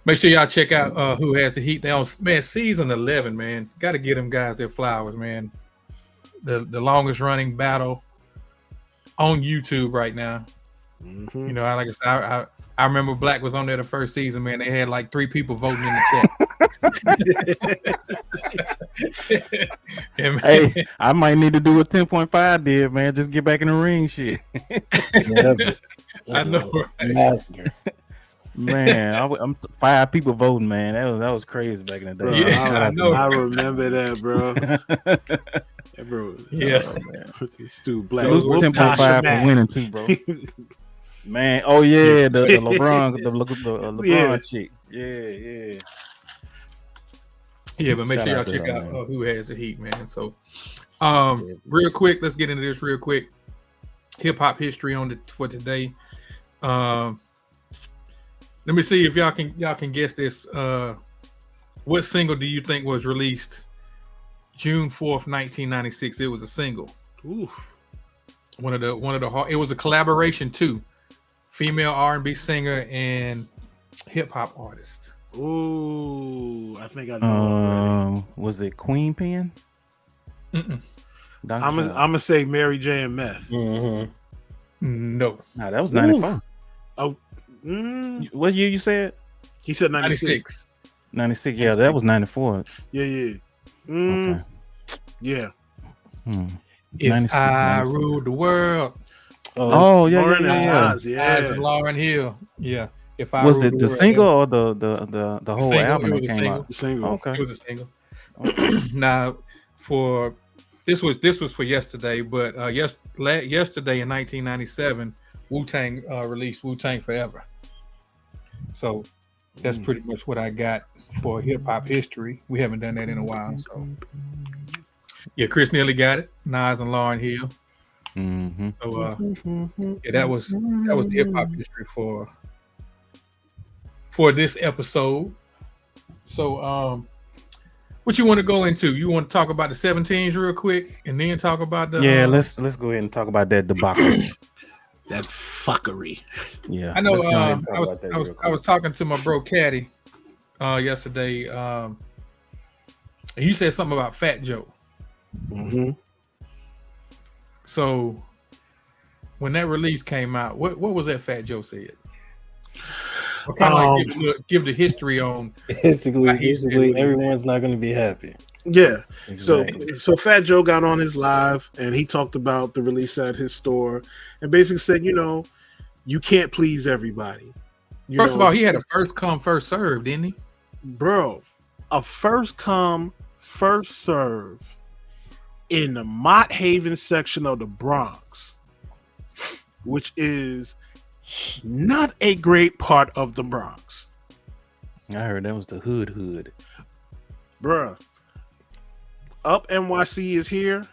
Make sure y'all check out Who Has the Heat. They on season 11, man. Got to get them guys their flowers, man. The longest running battle on YouTube right now. Mm-hmm. You know, like I said, I remember Black was on there the first season, man. They had like 3 people voting in the chat. Hey, I might need to do what 10.5 did, man. Just get back in the ring, shit. I know, right? Master. Man, I'm 5 people voting, man. That was crazy back in the day. Bro, Yeah, I know. I remember that, bro. Yeah, bro. Yeah. Oh, man. Stu Black. Salute to 10.5 for winning too, bro. Man, oh yeah, the LeBron, the LeBron chick. Yeah. Yeah, but make Shout sure y'all out to check her, out man. Who Has the Heat, man. So, real quick, let's get into this real quick. Hip hop history for today. Let me see if y'all can guess this. What single do you think was released June 4th, 1996? It was a single. Ooh. One of the it was a collaboration too. Female R&B singer and hip hop artist. Ooh, I think I know. Was it Queen Pen? Mm-mm. I'm gonna say Mary J and Meth. Mm-hmm. No. Nah, that was 95. Oh, What year you said? he said 96. 96. Yeah, that was 94. Yeah. Okay. Yeah. If 96, I 96. ruled the world. Oh yeah. Lauren and Oz, As in Lauryn Hill. Yeah. If I Was ruled it the world, single yeah. or the whole Single, album it that was a came single. out? The single. Okay. It was a single. Now, for this was for yesterday, but yesterday in 1997, Wu-Tang released Wu-Tang Forever. So that's pretty much what I got for hip hop history. We haven't done that in a while, so yeah, Chris Neely got it. Nas and Lauryn Hill. Mm-hmm. So yeah, that was the hip hop history for this episode. So what you want to go into? You want to talk about the 17s real quick and then talk about the let's go ahead and talk about that debacle. That fuckery. Yeah. I know let's go ahead and talk I about that real was quick. talking to my bro Caddy yesterday. And you said something about Fat Joe. Mm-hmm. So when that release came out, what was that Fat Joe said? Or kind of like give the history on. Basically, everyone's not going to be happy. Yeah. Exactly. So Fat Joe got on his live and he talked about the release at his store and basically said, you can't please everybody. First of all, he had a first come, first serve, didn't he? Bro, a first come, first serve in the Mott Haven section of the Bronx, which is not a great part of the Bronx. I heard that was the hood. Bruh. Up NYC is here.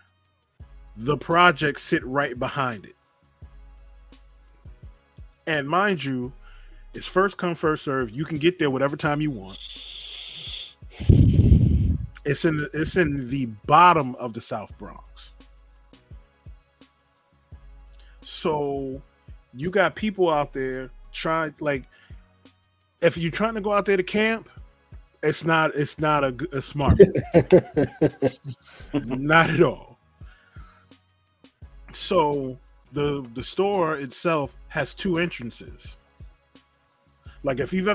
The projects sit right behind it. And mind you, it's first come, first serve. You can get there whatever time you want. It's in the bottom of the South Bronx. So you got people out there trying, like, if you're trying to go out there to camp, it's not a smart move. Not at all. So the store itself has 2 entrances. Like, if you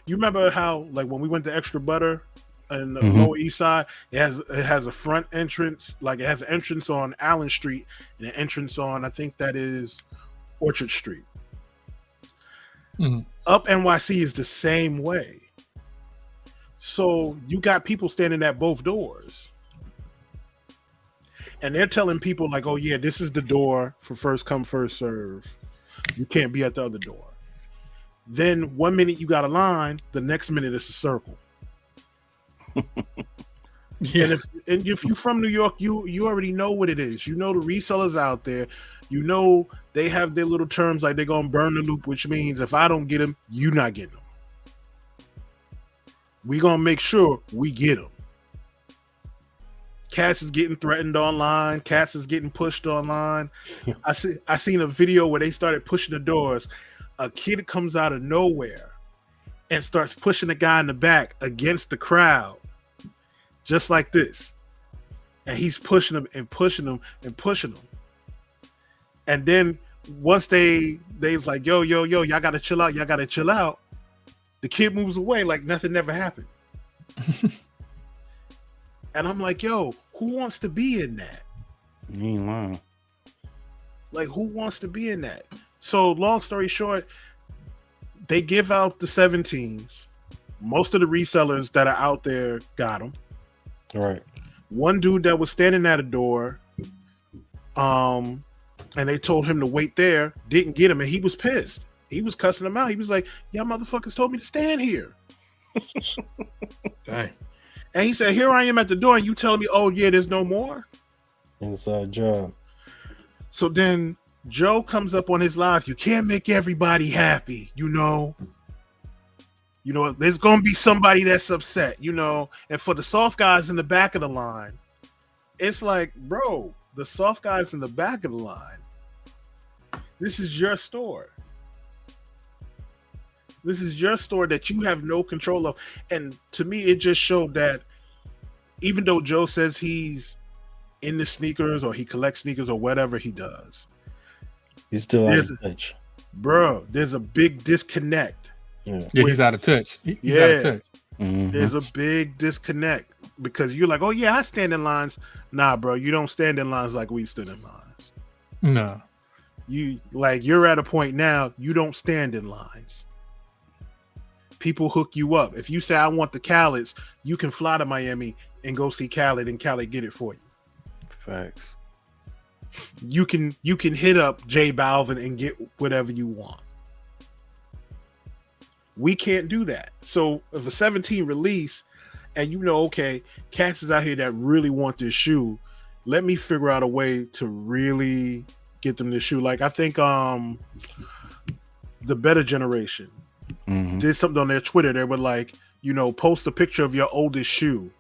remember how, like, when we went to Extra Butter in the Lower East Side, it has a front entrance, like it has an entrance on Allen Street and an entrance on, I think that is Orchard Street. Up NYC is the same way. So you got people standing at both doors. And they're telling people, like, oh yeah, this is the door for first come, first serve. You can't be at the other door. Then 1 minute you got a line, the next minute it's a circle. And if you're from New York, you already know what it is. You know the resellers out there. You know they have their little terms like they're gonna burn the loop, which means if I don't get them, you not getting them. We gonna make sure we get them. Cats is getting threatened online. Cats is getting pushed online. I seen a video where they started pushing the doors. A kid comes out of nowhere and starts pushing the guy in the back against the crowd, just like this. And he's pushing him and pushing him and pushing him. And then once they's like, yo, y'all gotta chill out. Y'all gotta chill out. The kid moves away like nothing ever happened. And I'm like, yo, who wants to be in that? You ain't lying. Like, who wants to be in that? So long story short, they give out the 17s. Most of the resellers that are out there got them. All right. One dude that was standing at a door, and they told him to wait there, didn't get him, and he was pissed. He was cussing them out. He was like, y'all motherfuckers told me to stand here. Dang. And he said, here I am at the door, and you telling me, oh yeah, there's no more? Inside job. So then Joe comes up on his live. You can't make everybody happy, you know. You know, there's gonna be somebody that's upset, you know. And for the soft guys in the back of the line, it's like, bro, the soft guys in the back of the line, this is your store. This is your store that you have no control of. And to me, it just showed that even though Joe says he's in the sneakers or he collects sneakers or whatever he does, he's still out of touch. Bro, there's a big disconnect. Yeah, he's out of touch. He's out of touch. There's a big disconnect because you're like, oh yeah, I stand in lines. Nah, bro, you don't stand in lines like we stood in lines. No. You're at a point now, you don't stand in lines. People hook you up. If you say, I want the Khaled's, you can fly to Miami and go see Khaled and Khaled get it for you. Facts. You can hit up J Balvin and get whatever you want. We can't do that. So if a 17 release and you know, okay, cats is out here that really want this shoe, let me figure out a way to really get them this shoe. Like I think the Better Generation did something on their Twitter. They were like, you know, post a picture of your oldest shoe.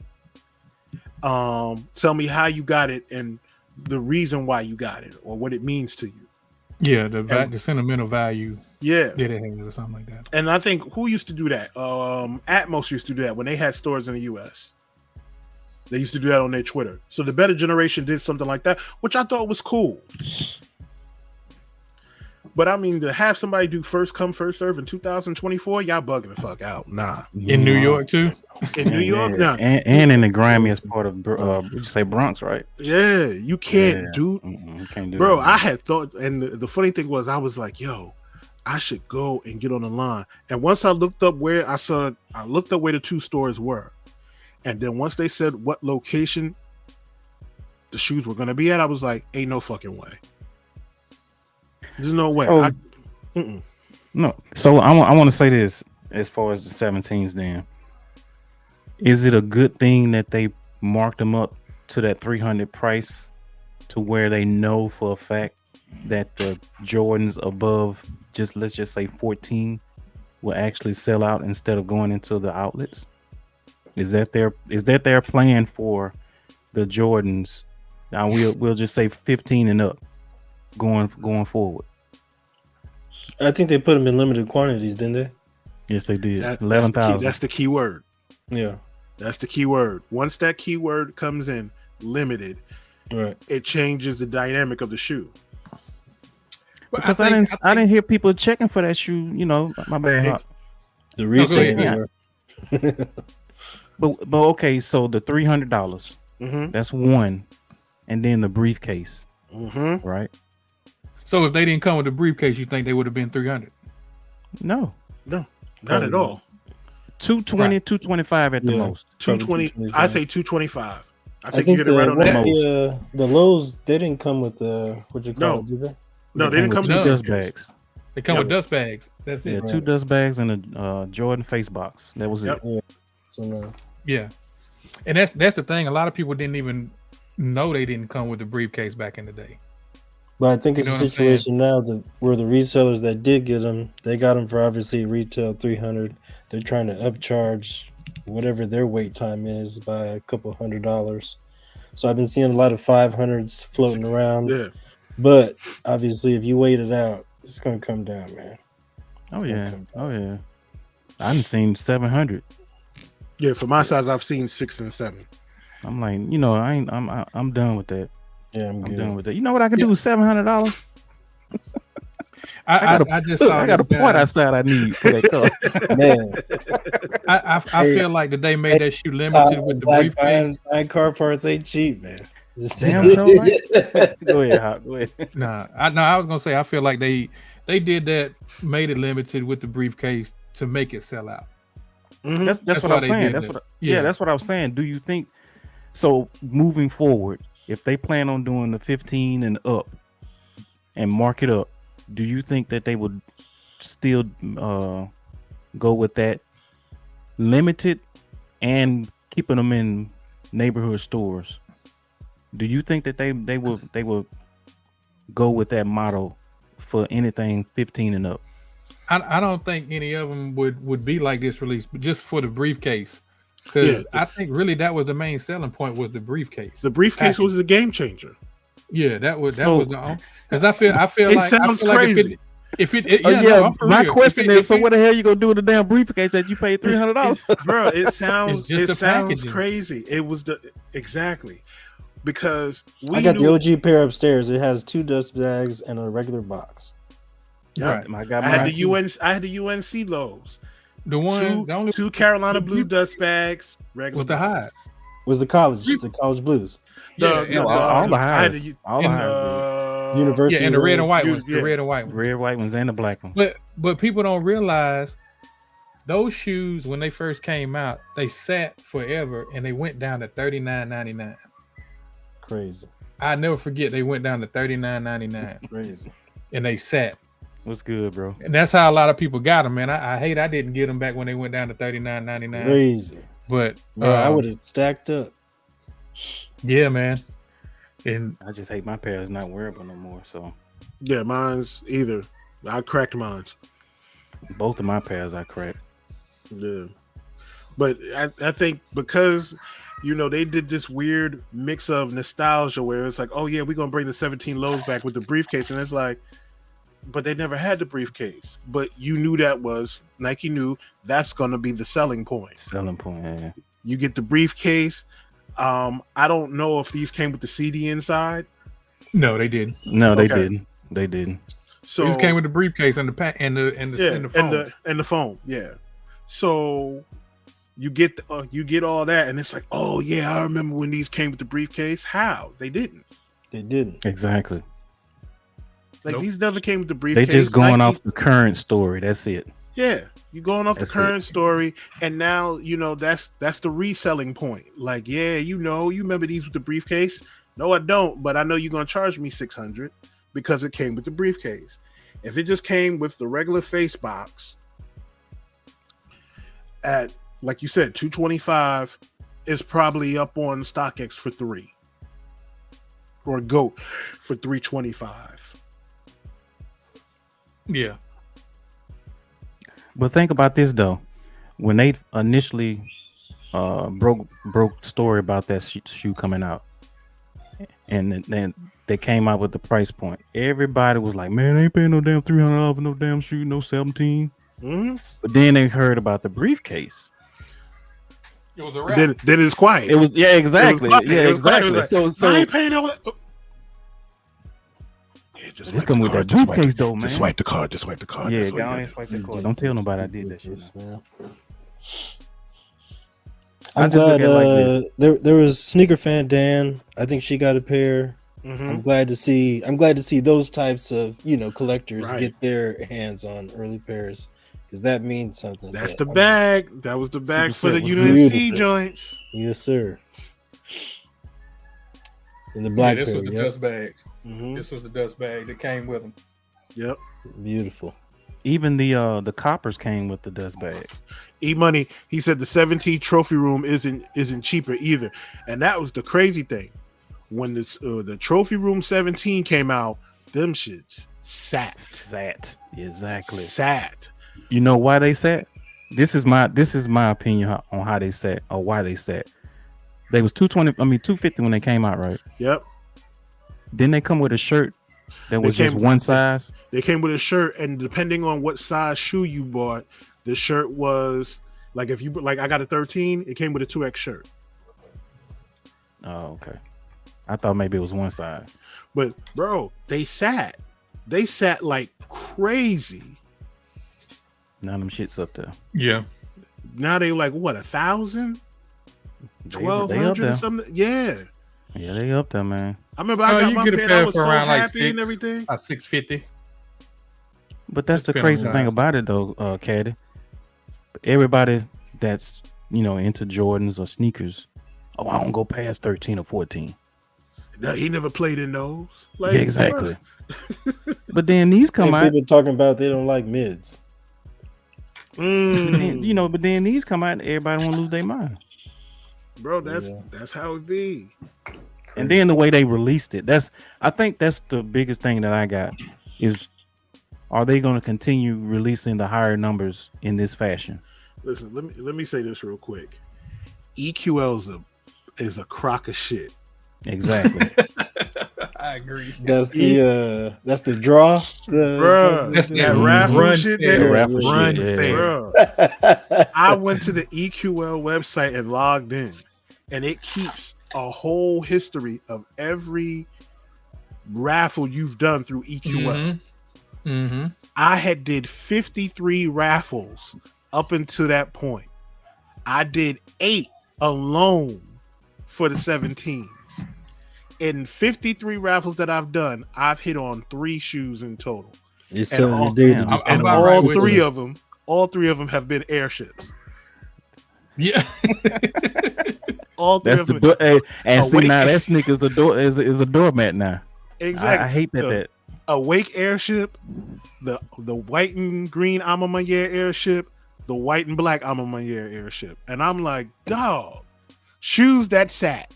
Tell me how you got it and the reason why you got it or what it means to you. Yeah, the sentimental value. Yeah, that it has or something like that. And I think who used to do that? Atmos used to do that when they had stores in the US. They used to do that on their Twitter. So the Better Generation did something like that, which I thought was cool. But I mean, to have somebody do first come, first serve in 2024, y'all bugging the fuck out. Nah. In New York too? In New York, nah. And in the grimiest part of would you say Bronx, right? Yeah, you can't do. You can't do bro, that. I had thought, and the funny thing was, I was like, yo, I should go and get on the line. And once I looked up where the 2 stores were. And then once they said what location the shoes were going to be at, I was like, ain't no fucking way. There's no way. So, no. So I want to say this as far as the 17s then. Is it a good thing that they marked them up to that 300 price to where they know for a fact that the Jordans above let's just say 14 will actually sell out instead of going into the outlets? Is that their plan for the Jordans? Now we'll just say 15 and up going forward. I think they put them in limited quantities, didn't they? Yes, they did. That's 11,000. That's the key word. Yeah. That's the key word. Once that key word comes in, limited, right, it changes the dynamic of the shoe. Because I didn't hear people checking for that shoe. You know, my bad. The resale. But okay, so the $300, that's one, and then the briefcase, right? So if they didn't come with the briefcase, you think they would have been $300? No, not at all. 220, right. 225 at the most. 220. I say 225. I think you hit it right on the Lowe's, they didn't come with the what you call it, did they? No, they didn't come with two dust bags. They come with dust bags. That's it. Yeah, right. 2 dust bags and a Jordan face box. That was it. Yeah. So no. Yeah, and that's the thing. A lot of people didn't even know they didn't come with the briefcase back in the day. But I think it's a situation now that where the resellers that did get them, they got them for obviously retail $300. They're trying to upcharge whatever their wait time is by a couple $100. So I've been seeing a lot of 500s floating around. Yeah. But obviously, if you wait it out, it's gonna come down, man. Oh yeah. I done seen 700. Yeah, for my size, I've seen 6 and 7. I'm like, you know, I'm done with that. Yeah, I'm done with that. You know what I can do with $700? I got a point outside I need for that car. Man, I feel like that they made that shoe limited with the briefcase. Buying car parts ain't cheap, man. Damn show, right? Go ahead, Hop. Go ahead. I was gonna say I feel like they did that, made it limited with the briefcase to make it sell out. That's what I'm saying. That's what I was saying. Do you think so? Moving forward, if they plan on doing the 15 and up and mark it up, do you think that they would still go with that limited and keeping them in neighborhood stores? Do you think that they will go with that model for anything 15 and up? I don't think any of them would be like this release, but just for the briefcase, because I think really that was the main selling point, was the briefcase. The briefcase was the game changer. Yeah, that was the because I feel it like sounds crazy. My question is, so what the hell you gonna do with the damn briefcase that you paid $300? Bro, it sounds packaging. Crazy. It was exactly because I got the OG pair upstairs. It has 2 dust bags and a regular box. Yeah, right. I had the UNC lows. The only 2 Carolina blue dust bags. Regular with the highs. Was the college Blues? All the highs. University. Yeah, and the red and white ones. The red and white ones. Red, white ones, and the black ones. But people don't realize those shoes, when they first came out, they sat forever and they went down to $39.99. Crazy. I never forget they went down to $39.99. Crazy. And they sat. What's good, bro? And that's how a lot of people got them, man. I hate I didn't get them back when they went down to $39.99. Crazy. But I would have stacked up. Yeah, man. And I just hate my pairs not wearable no more. So yeah, mine's either. I cracked mine's. Both of my pairs I cracked. Yeah, but I think because they did this weird mix of nostalgia where it's like, oh yeah, we're gonna bring the 17 lows back with the briefcase, and it's like, but they never had the briefcase. But you knew Nike knew that's gonna be the selling point. Yeah. You get the briefcase. I don't know if these came with the CD inside. No, they didn't. No, they didn't. They didn't. So these came with the briefcase and the pack and the phone. And the phone. Yeah. So you get all that, and it's like, oh yeah, I remember when these came with the briefcase. How? They didn't. Exactly. Like these never came with the briefcase. They just going off the current story. That's it. Yeah, you're going off the current story, and now that's the reselling point. Like, yeah, you remember these with the briefcase? No, I don't, but I know you're gonna charge me $600 because it came with the briefcase. If it just came with the regular face box at, like you said, $225, is probably up on StockX for $300 or GOAT for $325. Yeah. But think about this though, when they initially broke story about that shoe coming out, and then they came out with the price point. Everybody was like, "Man, I ain't paying no damn $300 for no damn shoe, no 17." But then they heard about the briefcase. It was a wrap. Then it's quiet. It was exactly. Exactly. So I ain't paying no. Just this come with that briefcase though, man. Just swipe the card. Yeah, go ahead, swipe the card. Don't tell nobody I did that shit, man. I'm glad there was Sneaker Fan Dan. I think she got a pair. I'm glad to see those types of collectors get their hands on early pairs because that means something. That's the bag. That was the bag for the UNC joints. Yes, sir. In the black this pair, was the dust bags. This was the dust bag that came with them. Yep, beautiful. Even the coppers came with the dust bag. E-Money, he said the 17 trophy room isn't cheaper either, and that was the crazy thing. When the trophy room 17 came out, them shits sat exactly. Sat. You know why they sat? This is my opinion on how they sat or why they sat. They was 250 when they came out, right? Yep. Didn't they come with a shirt that was just one size? They came with a shirt, and depending on what size shoe you bought, the shirt was like if you I got a 13, it came with a 2X shirt. Oh, okay. I thought maybe it was one size. But bro, they sat like crazy. None of them shits up there. Yeah. Now they like what, 1,000? 1,200 or something? Yeah. Yeah, they up there, man. I remember I got my pair. I was so around happy like 6, and everything. 650. But that's the crazy thing about it, though, Caddy. Everybody that's into Jordans or sneakers, I don't go past 13 or 14. No, he never played in those. Like, yeah, exactly. But then these come out. People talking about they don't like mids. But then these come out and everybody want to lose their mind. Bro, that's how it be. And then the way they released it, I think that's the biggest thing that I got is, are they going to continue releasing the higher numbers in this fashion? Listen, let me say this real quick. EQL is a crock of shit. Exactly. I agree. That's the draw. That's that raffle run shit. The raffle run shit. Bro. I went to the EQL website and logged in, and it keeps a whole history of every raffle you've done through EQL. I had did 53 raffles up until that point. I did 8 alone for the 17s. In 53 raffles that I've done, I've hit on 3 shoes in total. All 3 of them have been airships. Yeah. All 3 of them. And see now that sneaker's is a doormat now. Exactly. I hate that. A Wake airship, the white and green Alma Mater airship, the white and black Alma Mater airship. And I'm like, dog, shoes that sat.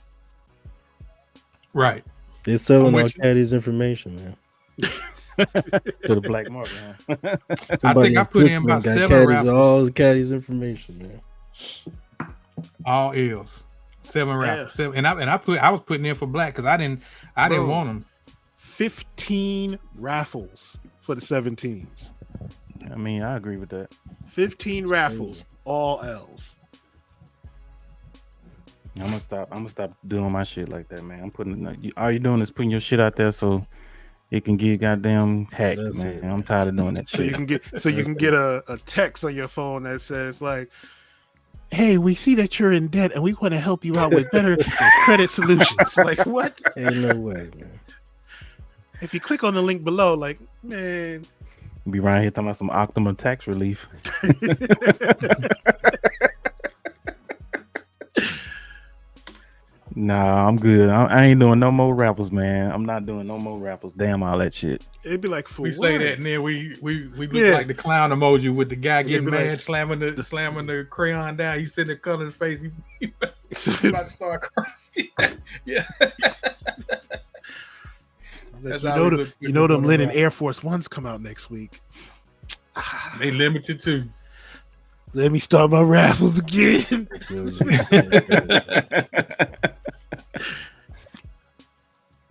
Right. They're selling all Caddy's information, man. To the black market, huh? I think I put in about 7 raffles. All Caddy's information, man. All L's. 7 raffles. 7, and I was putting in for black because I didn't want them. 15 raffles for the 17s. I mean, I agree with that. 15 raffles, crazy. All L's. I'm gonna stop doing my shit like that, man. All you doing is putting your shit out there so it can get goddamn hacked, man. I'm tired of doing that shit. You can get a text on your phone that says like, "Hey, we see that you're in debt and we want to help you out with better credit solutions." Like, what? Ain't no way, man. If you click on the link below, like, man, be right here talking about some Optimum tax relief. Nah, I'm good. I ain't doing no more raffles, man. I'm not doing no more raffles. Damn all that shit. It'd be like we say that, and then we look like the clown emoji with the guy getting mad, like, slamming the crayon down. He's sitting there covering his face. He about to start crying. Yeah. You know them linen Air Force Ones come out next week. They limited too. Let me start my raffles again.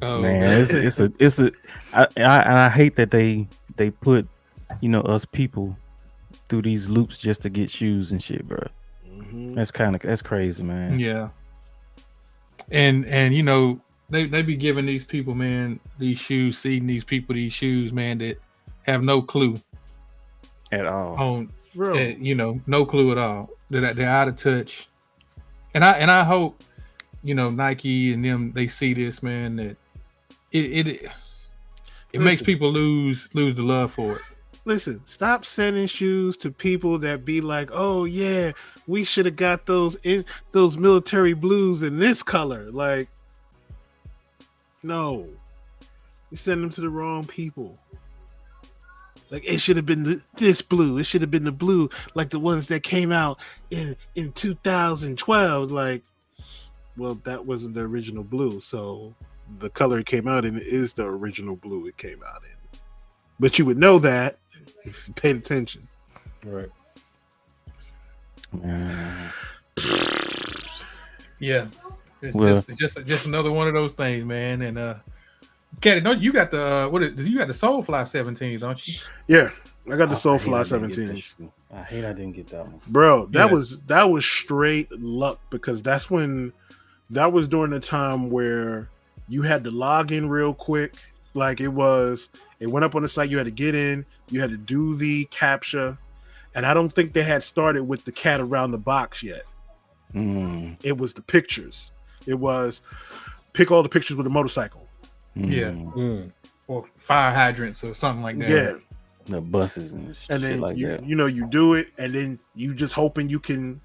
Oh Man, I hate that they put, us people through these loops just to get shoes and shit, bro. Mm-hmm. That's crazy, man. Yeah. And they be giving these people, man, these shoes, seeding these people these shoes, man, that have no clue at all. On no clue at all. They're out of touch. And I hope, Nike and them, they see this, man, that it makes people lose the love for it. Listen, stop sending shoes to people that be like, "Oh yeah, we should have got those military blues in this color." Like, no, you send them to the wrong people. Like, it should have been this blue. It should have been the blue like the ones that came out in 2012. Like, well, that wasn't the original blue, so the color it came out in is the original blue it came out in. But you would know that if you paid attention. Right. Yeah. It's just another one of those things, man. And Caddy, no, you got the you got the Soulfly 17s, don't you? Yeah, I got the Soulfly 17s. I hate I didn't get that one. Bro, that was straight luck, because that was during the time where you had to log in real quick. Like, it went up on the site, you had to get in, you had to do the captcha, and I don't think they had started with the cat around the box yet. It was the pictures. It was pick all the pictures with a motorcycle. Yeah. Or fire hydrants or something like that. Yeah. The buses and shit then like that. You do it, and then you just hoping you can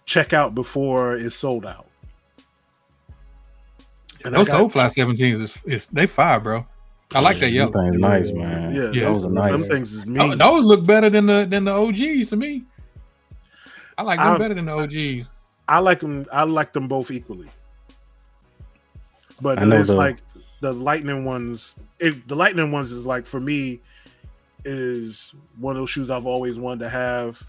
check out before it's sold out. And those Soulfly 17s is they fire, bro. I like that yellow. Thing's nice, man. Yeah, those are nice. Some things is mean. Those look better than the OGs to me. I like them better than the OGs. I like them both equally. But it's like the Lightning ones. The Lightning ones is like, for me, is one of those shoes I've always wanted to have.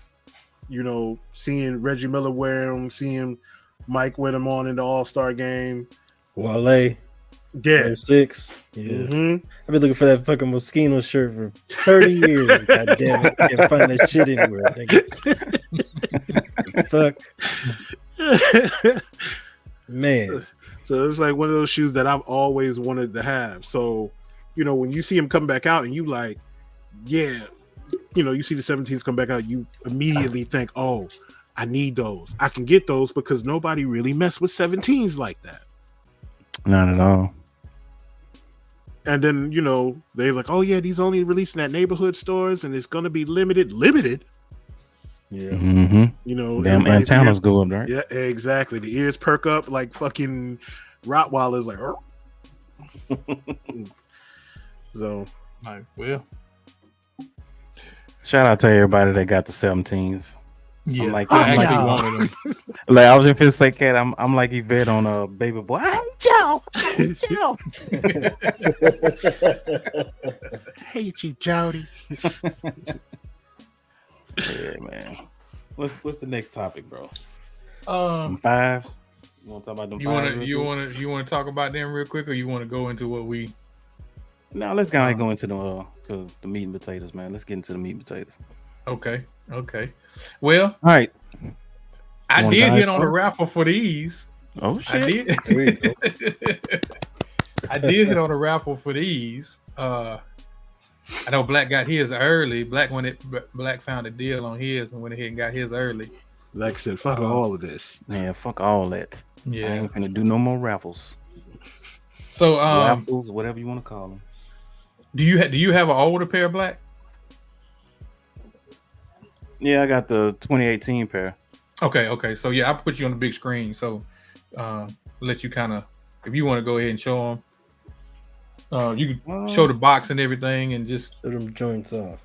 Seeing Reggie Miller wear them, seeing Mike with them on in the All-Star game. Wale. Yeah. 6. Yeah. Mm-hmm. I've been looking for that fucking Moschino shirt for 30 years. God damn it. I can't find that shit anywhere. Fuck. Man. So it's like one of those shoes that I've always wanted to have. So, when you see him come back out and you like, yeah, you see the 17s come back out, you immediately think, oh, I need those. I can get those because nobody really messed with 17s like that. Not at all. And then, they're like, oh yeah, these only releasing at neighborhood stores and it's going to be limited. Yeah. Mm-hmm. Damn antennas go up, right? Yeah, exactly. The ears perk up like fucking Rottweilers, like. So, like, well, shout out to everybody that got the 17s. Yeah, I'm like one of them. Like, I was just finna say, Cat, I'm like Yvette on Baby Boy. I hate y'all. Hate you, Jody. Yeah, man. What's the next topic, bro? Fives. You want to talk about them? You want to talk about them real quick, or you want to go into what we? No, let's go into the meat and potatoes, man. Let's get into the meat and potatoes. Okay. Well, all right. I did hit on a raffle for these. Oh shit! I did. There you go. I did hit on a raffle for these. I know Black got his early. Black found a deal on his and went ahead and got his early. Like I said, fuck all of this. Man, fuck all that. Yeah, I ain't finna do no more raffles. So raffles, whatever you want to call them. Do you have an older pair, Black? Yeah, I got the 2018 pair. Okay. So yeah, I'll put you on the big screen. So let you kind of, if you want to go ahead and show them, you can show the box and everything and just show them joints off.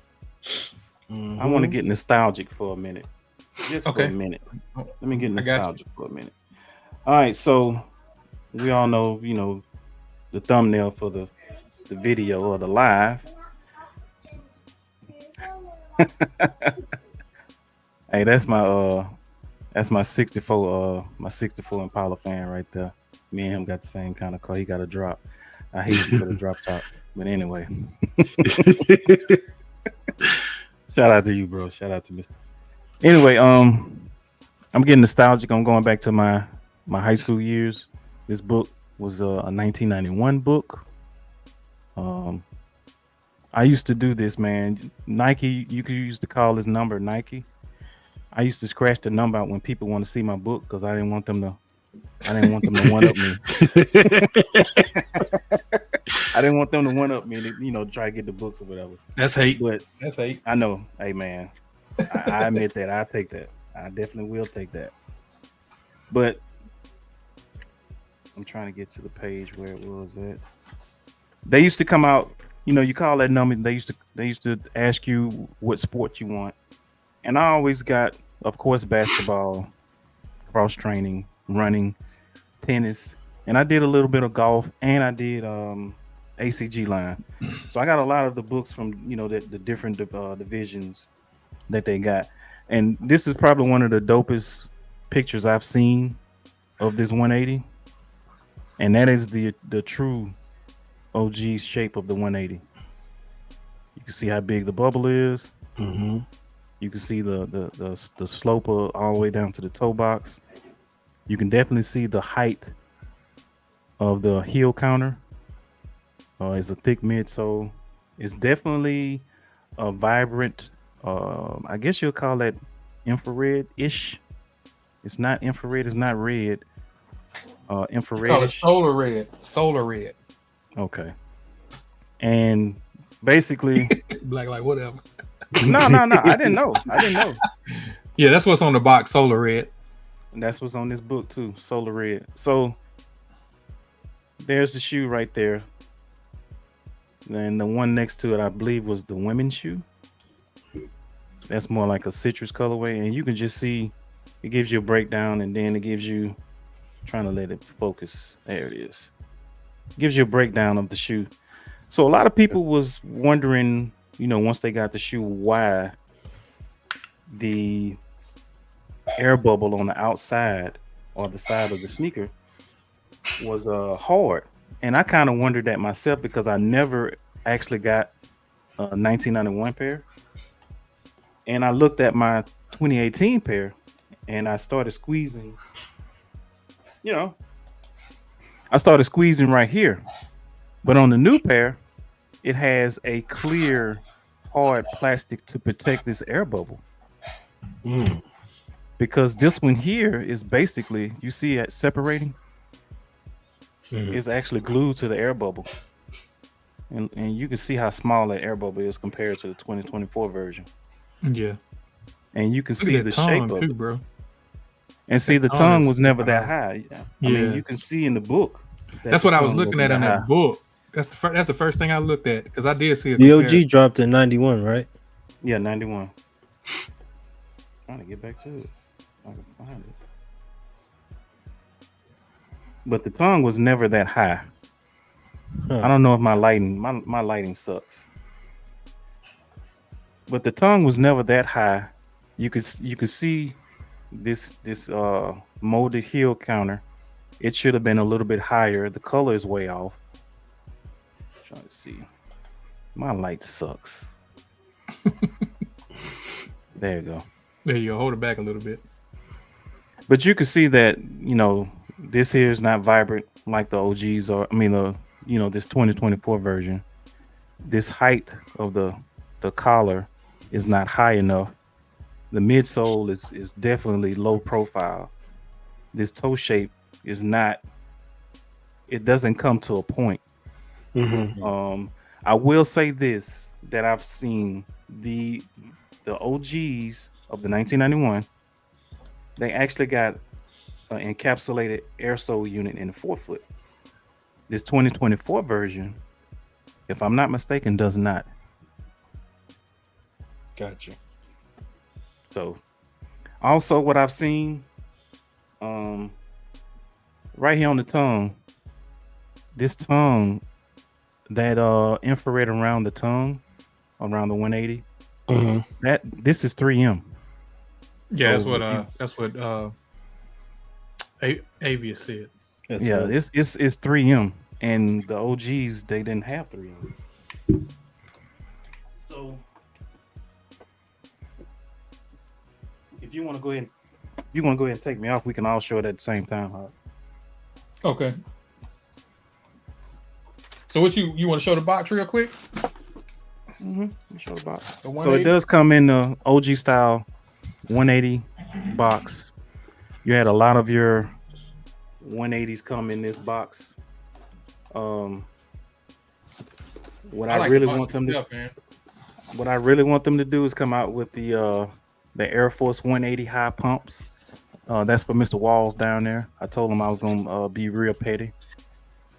Mm-hmm. I want to get nostalgic for a minute. Just for a minute. Let me get nostalgic for a minute. All right, so we all know, the thumbnail for the video or the live. Hey, that's my 64 Impala fan right there. Me and him got the same kind of car. He got a drop. I hate you for the drop top. But anyway. Shout out to you, bro. Shout out to Mr. Anyway, I'm getting nostalgic. I'm going back to my high school years. This book was a 1991 book. I used to do this, man. Nike, you could use to call this number Nike. I used to scratch the number out when people want to see my book because I didn't want them to one up me. I didn't want them to one up me, to, try to get the books or whatever. That's hate. But that's hate. I know. Hey, man, I admit that. I take that. I definitely will take that. But I'm trying to get to the page where it was at. They used to come out. You call that number. They used to ask you what sport you want, and I always got, of course, basketball, cross training, running, tennis, and I did a little bit of golf, and I did ACG line. So I got a lot of the books from the different divisions that they got, and this is probably one of the dopest pictures I've seen of this 180, and that is the true OG shape of the 180. You can see how big the bubble is. Mm-hmm. You can see the slope all the way down to the toe box. You can definitely see the height of the heel counter. It's a thick midsole. It's definitely a vibrant. I guess you'll call that infrared-ish. It's not infrared. It's not red. Infrared. Call it solar red. Solar red. Okay. And basically, black like whatever. No. I didn't know. Yeah, that's what's on the box. Solar red. And that's what's on this book too. Solar red. So there's the shoe right there. And the one next to it, I believe, was the women's shoe. That's more like a citrus colorway, and you can just see it gives you a breakdown, and then it gives you. Trying to let it focus. There it is. Gives you a breakdown of the shoe. So a lot of people was wondering, once they got the shoe, why the air bubble on the outside or the side of the sneaker was hard. And I kind of wondered that myself because I never actually got a 1991 pair. And I looked at my 2018 pair and I started squeezing. I started squeezing right here. But on the new pair, it has a clear, hard plastic to protect this air bubble. Because this one here is basically, you see it separating? It's actually glued to the air bubble. And you can see how small that air bubble is compared to the 2024 version. Yeah. And you can see the shape of it, bro. And see, the tongue was never that high. I mean, you can see in the book. That's what I was looking at in that book. That's the first thing I looked at because I did see it. The OG dropped in 91, right? Yeah, 91. Trying to get back to it. I can find it. But the tongue was never that high. I don't know if my lighting sucks. But the tongue was never that high. You could see this molded heel counter. It should have been a little bit higher. The color is way off. Trying to see. My light sucks. There you go. There you go. Hold it back a little bit. But you can see that, this here is not vibrant like the OGs or this 2024 version. This height of the collar is not high enough. The midsole is definitely low profile. This toe shape is not, it doesn't come to a point. I will say this, that I've seen the OGs of the 1991, they actually got an encapsulated air sole unit in the forefoot. This 2024 version, if I'm not mistaken, does not. Gotcha. So, also what I've seen, right here on the tongue, this tongue, that infrared around the tongue, around the 180, that this is 3M. Yeah, that's what Avius said. That's yeah, right. it's 3M, and the OGs they didn't have 3M. So if you want to go ahead, and take me off, we can all show it at the same time. Huh? Okay. So what you want to show the box real quick? Show the box. The So it 180? does come in the OG style 180 box. You had a lot of your 180s come in this box. What I really want them to do is come out with the Air Force 180 high pumps. That's for Mr. Walls down there. I told him I was gonna be real petty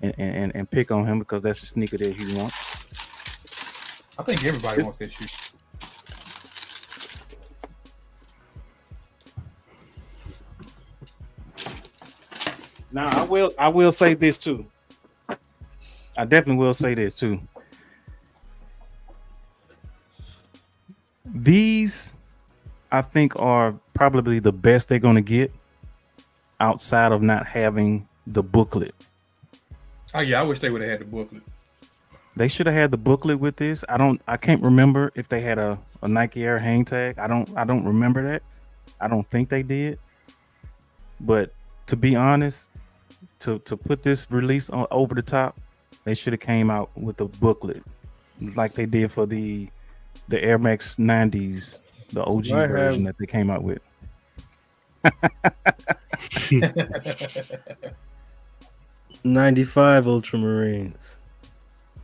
and pick on him because that's the sneaker that he wants. I think everybody wants that shoe. Now I will say this too. I definitely will say this too. These I think are probably the best they're gonna get outside of not having the booklet. Oh yeah, I wish they would have had the booklet. They should have had the booklet with this. I can't remember if they had a Nike Air hang tag. I don't remember that. I don't think they did. But to be honest, to put this release on over the top, they should have came out with a booklet like they did for the Air Max 90s, the OG version that they came out with. 95 Ultramarines.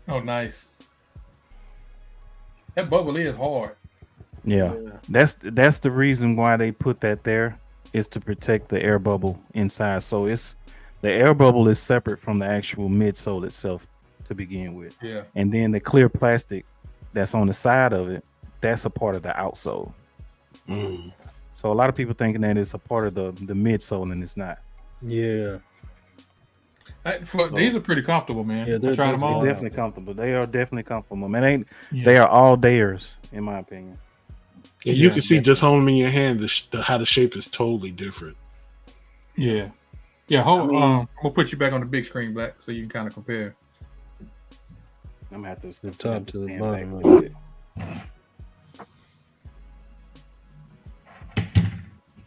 Oh, nice. That bubble is hard. Yeah. That's the reason why they put that there, is to protect the air bubble inside. So the air bubble is separate from the actual midsole itself to begin with. Yeah. And then the clear plastic that's on the side of it, that's a part of the outsole. So a lot of people thinking that it's a part of the midsole, and it's not. Yeah. These are pretty comfortable, man. Yeah, I tried them all. They're definitely comfortable. They are definitely comfortable, man. They are all theirs, in my opinion. And you can see just holding them in your hand how the shape is totally different. Yeah. Yeah, I'm gonna put you back on the big screen, Black, so you can kind of compare. I'm gonna have to the top to the bottom.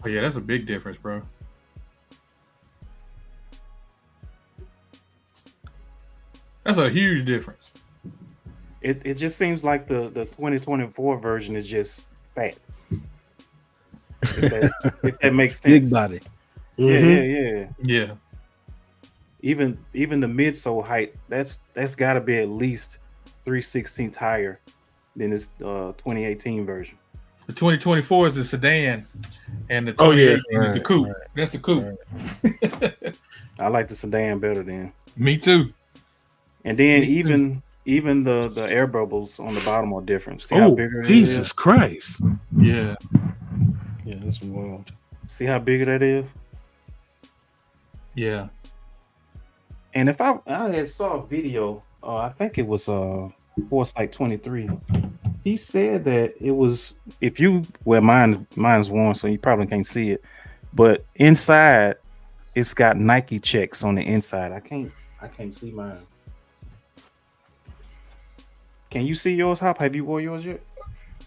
Oh yeah, that's a big difference, bro. That's a huge difference. It just seems like the 2024 version is just fat. If that makes sense. Big body. Yeah. Even the midsole height, that's got to be at least 3/16 higher than this 2018 version. The 2024 is the sedan, and the 2018 is the coupe. Right. That's the coupe. Right. I like the sedan better than. Me too. And then even the air bubbles on the bottom are different. See how bigger it is? Jesus Christ. Yeah. Yeah, that's wild. See how big that is? Yeah. And if I had saw a video, I think it was Foresight 23. He said that it was mine's worn, so you probably can't see it. But inside, it's got Nike checks on the inside. I can't see mine. Can you see yours, Hop? Have you wore yours yet?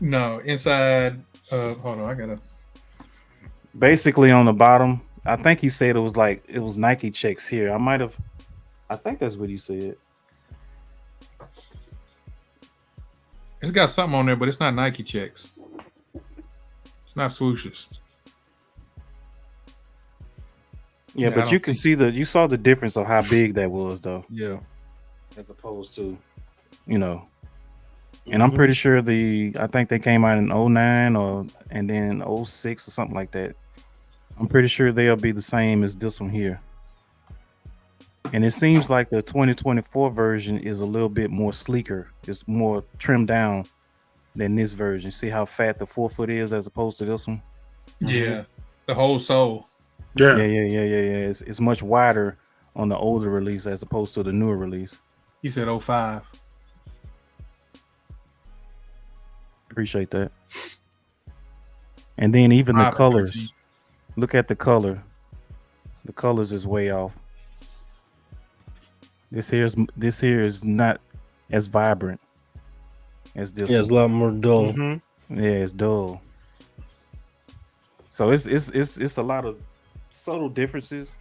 No, inside. Hold on, I gotta. Basically, on the bottom, I think he said it was Nike checks here. I think that's what he said. It's got something on there, but it's not Nike checks. It's not swooshes. Yeah, but you can see you saw the difference of how big that was, though. Yeah. As opposed to, and I'm pretty sure I think they came out in 09 and then 06 or something like that. I'm pretty sure they'll be the same as this one here. And it seems like the 2024 version is a little bit more sleeker. It's more trimmed down than this version. See how fat the forefoot is as opposed to this one? Yeah, the whole sole. Yeah. It's much wider on the older release as opposed to the newer release. He said 05. Appreciate that. And then even the colors. 13. Look at the color. The colors is way off. This here is not as vibrant as this. Yeah, it's a lot more dull. Mm-hmm. Yeah, it's dull. So it's a lot of subtle differences.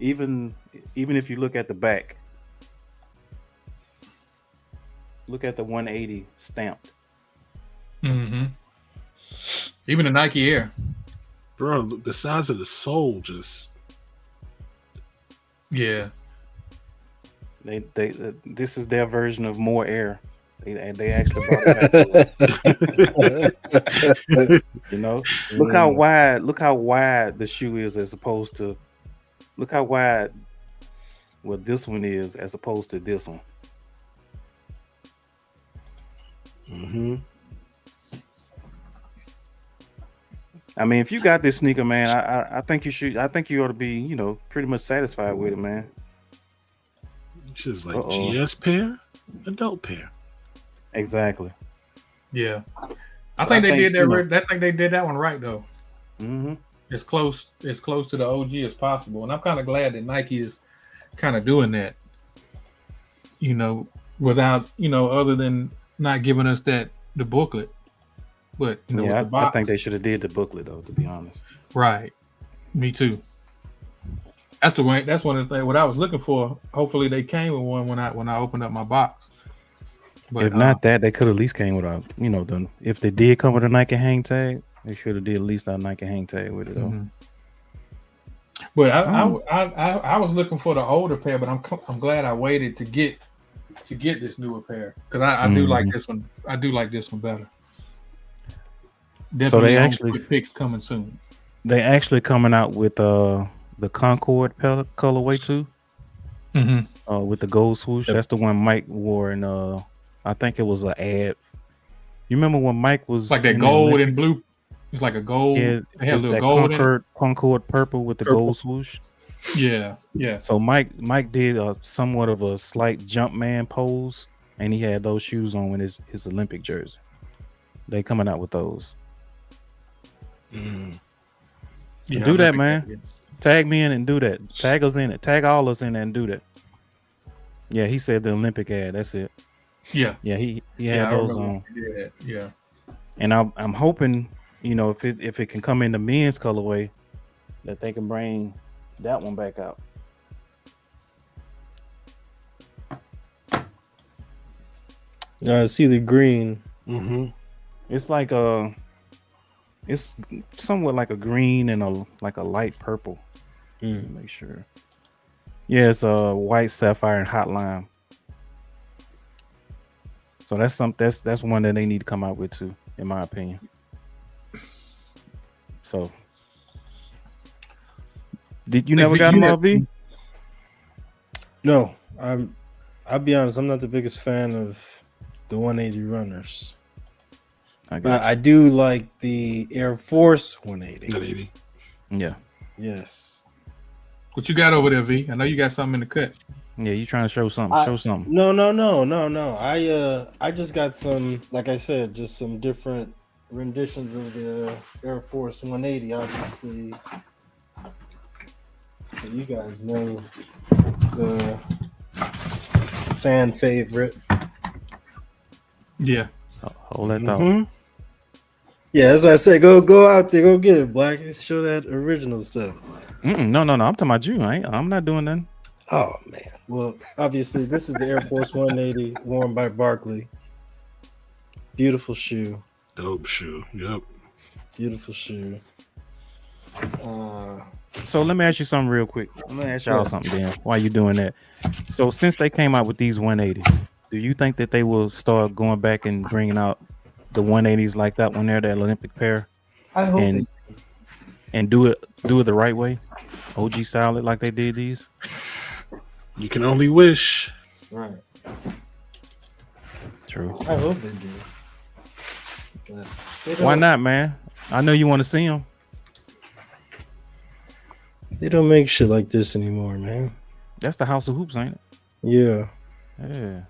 Even if you look at the back, look at the 180 stamped. Mm-hmm. Even the Nike Air, bro. The size of the sole just. Yeah. They this is their version of more air. They actually brought it back. You know, look how wide the shoe is as opposed to. Look how wide what this one is as opposed to this one. Mm-hmm. I mean, if you got this sneaker, man, I think you should. I think you ought to be, you know, pretty much satisfied with it, man. Just like GS pair, adult pair. Exactly. Yeah, I think they did that. I think they did that one right though. Mm-hmm. As close to the OG as possible, and I'm kind of glad that Nike is kind of doing that. You know, without other than not giving us the booklet, but with the box, I think they should have did the booklet though. To be honest, right? Me too. That's the way. That's one of the things. What I was looking for. Hopefully, they came with one when I opened up my box. But, if not that, they could at least came with if they did come with a Nike hang tag, they should have did at least a Nike hang tag with it though. Mm-hmm. But I was looking for the older pair, but I'm glad I waited to get this newer pair because I do like this one. I do like this one better. Definitely so they actually picks coming soon. They actually coming out with the Concord colorway too. Mm-hmm. With the gold swoosh. That's the one Mike wore in I think it was an ad. You remember when Mike was like that gold and blue? It's like a gold. Yeah, it has a little gold Concord purple with the gold swoosh. Yeah, yeah. So Mike did somewhat of a slight jump man pose, and he had those shoes on with his Olympic jersey. They coming out with those. Yeah, do that, man. Tag me in and do that. Tag us in it. Tag all us in it and do that. Yeah, he said the Olympic ad. That's it. Yeah, yeah. He had those on. Yeah. And I'm hoping, if it can come in the men's colorway, that they can bring that one back out. I see the green. Mm-hmm. It's like it's somewhat like a green and a light purple. Make sure. Yeah, it's a white sapphire and hot lime. So that's one that they need to come out with too, in my opinion. So, did you never got them, LV? No, I'll be honest. I'm not the biggest fan of the 180 runners. I do like the Air Force 180. Yeah. Yes. What you got over there, V? I know you got something in the cut. Yeah, you trying to show something? Show something. No. I just got some, like I said, just some different renditions of the Air Force 180. Obviously, so you guys know the fan favorite. Yeah. Hold that thought. Yeah, that's what I said. Go out there, go get it, Black. Show that original stuff. No. I'm talking about you. I'm not doing nothing. Oh man. Well, obviously, this is the Air Force 180 worn by Barkley. Beautiful shoe. Dope shoe. Yep. Beautiful shoe. So let me ask you something real quick. Let me ask y'all something, Dan. While you doing that, so since they came out with these 180s, do you think that they will start going back and bringing out the 180s like that one there, that Olympic pair? I hope and do it the right way, OG style it like they did these. You can only wish. Right. True. I hope they do. Why not, man? I know you want to see them. They don't make shit like this anymore, man. That's the House of Hoops, ain't it? Yeah. Yeah.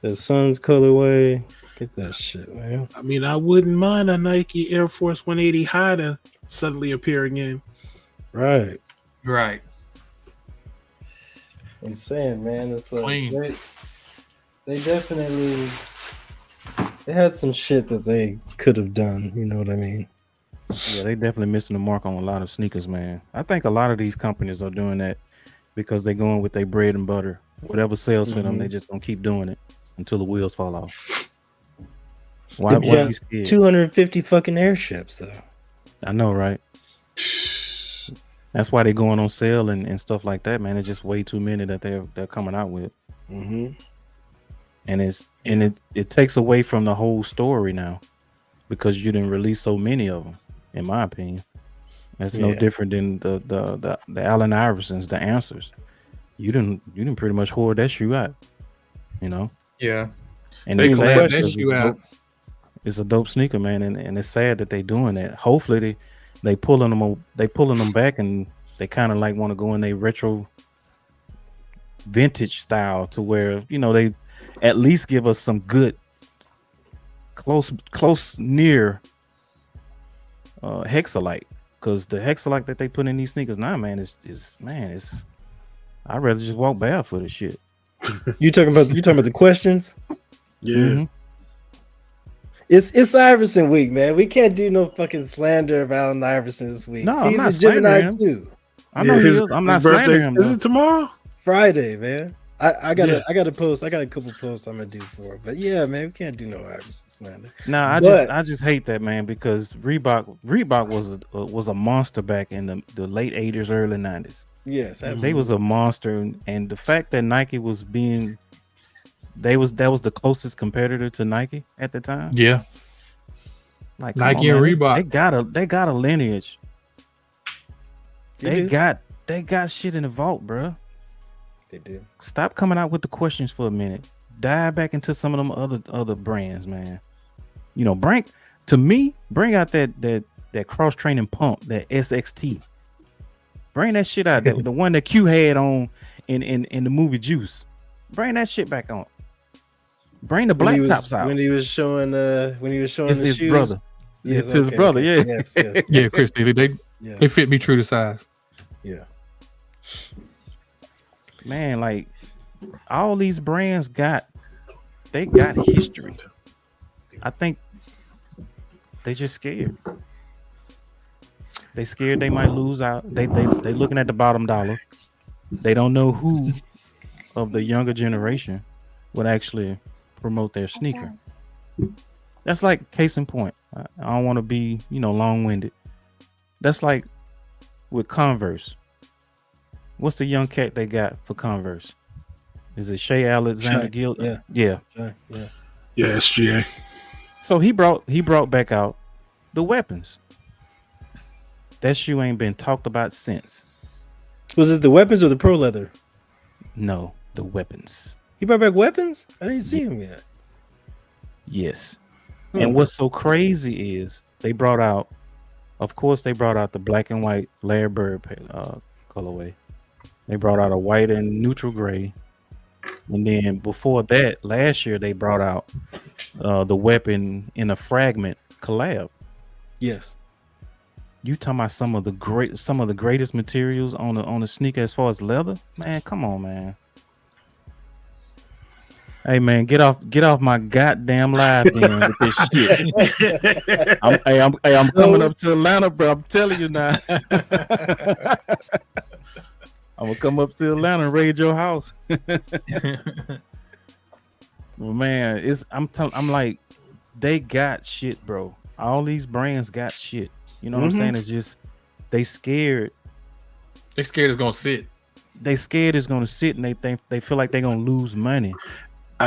The Suns colorway. Get that shit, man. I mean, I wouldn't mind a Nike Air Force 180 high to suddenly appear again. Right. Right. I'm saying, man, it's Clean. they definitely they had some shit that they could have done. You know what I mean? Yeah, they definitely missing the mark on a lot of sneakers, man. I think a lot of these companies are doing that because they're going with their bread and butter. Whatever sells for them, they just gonna keep doing it until the wheels fall off. Why be scared? 250 fucking airships, though. I know, right? That's why they're going on sale and stuff like that, man. It's just way too many that they're coming out with. Mm-hmm. And it takes away from the whole story now because you didn't release so many of them. In my opinion, that's no different than the Allen Iversons, the Answers. You didn't pretty much hoard that shoe out, you know. Yeah, and they collab that shoe out. It's a dope sneaker, man, and it's sad that they doing that. Hopefully they pulling them back, and they kind of like want to go in a retro vintage style to where, you know, they at least give us some good close near Hexalite, because the Hexalite that they put in these sneakers now, man, is I'd rather just walk barefoot and shit. You talking about the questions? Yeah. Mm-hmm. It's Iverson week, man. We can't do no fucking slander of Allen Iverson this week. No, he's I'm not a Gemini him. too. I know he is. I'm not slandering him. Is it tomorrow? Friday, man. I got a post. I got a couple posts I'm gonna do for it. But yeah, man, we can't do no Iverson slander. No, I just hate that, man, because Reebok was a monster back in the late 80s, early 90s. Yes, absolutely. They was a monster, and the fact that Nike was that was the closest competitor to Nike at the time. Yeah, like Nike and Reebok, they got a lineage. They got shit in the vault, bro. They do. Stop coming out with the questions for a minute. Dive back into some of them other brands, man. You know, bring out that cross training pump, that SXT. Bring that shit out. The one that Q had on in the movie Juice. Bring that shit back on. Bring the black tops out. When he was showing it's the his shoes. brother. Yes, it's his brother. okay. Yeah. Yes. Yeah, Chris, they fit me true to size. Yeah. Man, like all these brands got history. I think they just scared. They scared they might lose out. They looking at the bottom dollar. They don't know who of the younger generation would actually promote their sneaker. That's like case in point. I don't want to be, long-winded. That's like with Converse. What's the young cat they got for Converse? Is it Shea Alexander Gill? Yeah. Yeah, SGA. So he brought back out the weapons. That shoe ain't been talked about since. Was it the weapons or the pro leather? No, the weapons. He brought back weapons? I didn't see him yet. Yes. And what's so crazy is they brought out the black and white Larry Bird colorway. They brought out a white and neutral gray. And then before that, last year they brought out the weapon in a fragment collab. Yes. You talking about some of the greatest materials on the sneaker as far as leather? Man, come on, man. Hey man, get off my goddamn live then with this shit. I'm coming up to Atlanta, bro. I'm telling you now. I'm gonna come up to Atlanta and raid your house. Well, man, I'm like, they got shit, bro. All these brands got shit. You know what I'm saying? It's just they scared. They scared it's gonna sit. They scared it's gonna sit, and they feel like they're gonna lose money.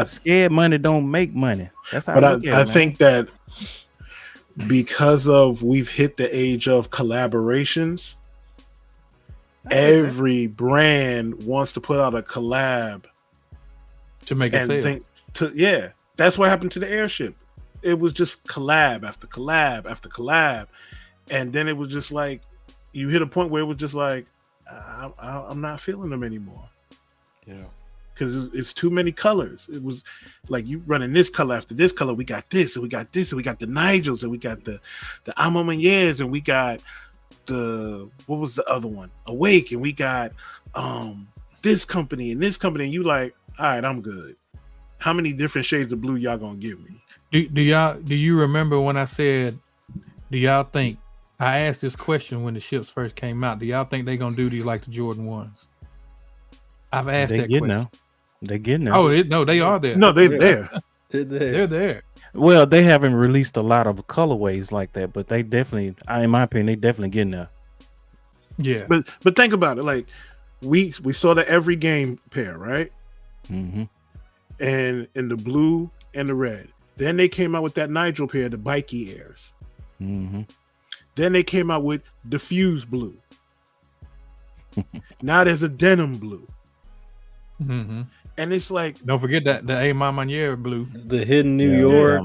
Scared money don't make money. That's how. But I think that because of we've hit the age of collaborations, every brand wants to put out a collab to make it sale. That's what happened to the airship. It was just collab after collab after collab, and then it was just like you hit a point where it was just like I'm not feeling them anymore. Yeah. Because it's too many colors. It was like you running this color after this color. We got this, and we got this, and we got the Nigels, and we got the Amamanyers, and we got what was the other one? Awake, and we got this company and this company, and you like, all right, I'm good. How many different shades of blue y'all gonna give me? Do you remember when I said, do y'all think I asked this question when the ships first came out? Do y'all think they're gonna do these like the Jordan 1s? I've asked that question. Now. They get now. Oh, no, they are there. No, they're there. They're there. Well, they haven't released a lot of colorways like that, but they definitely, in my opinion, they definitely getting there. Yeah, but think about it. Like we saw the every game pair, right? Mm-hmm. And in the blue and the red. Then they came out with that Nigel pair, the Bikey Airs. Mm-hmm. Then they came out with diffuse blue. Now there's a denim blue. Mm-hmm. And it's like, don't forget that the A Maniere blue, the hidden New York,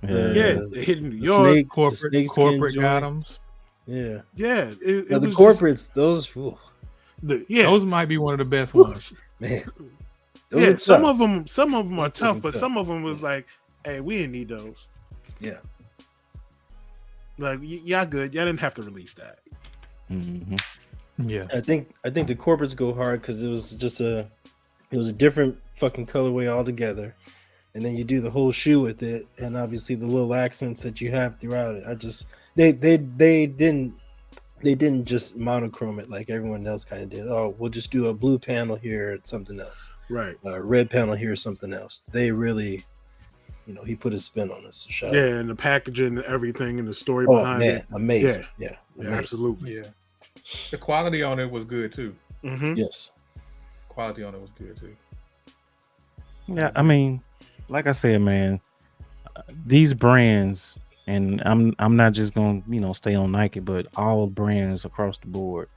the hidden New York, corporate bottoms. Yeah. It the was corporates, those. Those might be one of the best ones. Man. Some of them are tough, but some of them was like, hey, we didn't need those. Yeah. Like y'all good. Y'all didn't have to release that. Mm-hmm. Yeah. I think the corporates go hard because it was a different fucking colorway altogether. And then you do the whole shoe with it, and obviously the little accents that you have throughout it. They didn't just monochrome it like everyone else kind of did. Oh, we'll just do a blue panel here or something else. Right. Red panel here or something else. They really, he put his spin on us. Yeah, and the packaging and everything and the story behind it. Amazing. Yeah, amazing. Absolutely. Yeah. The quality on it was good too. Mm-hmm. Yes. Quality on it was good too. Yeah, I mean, like I said, man, these brands, and I'm not just gonna stay on Nike, but all brands across the board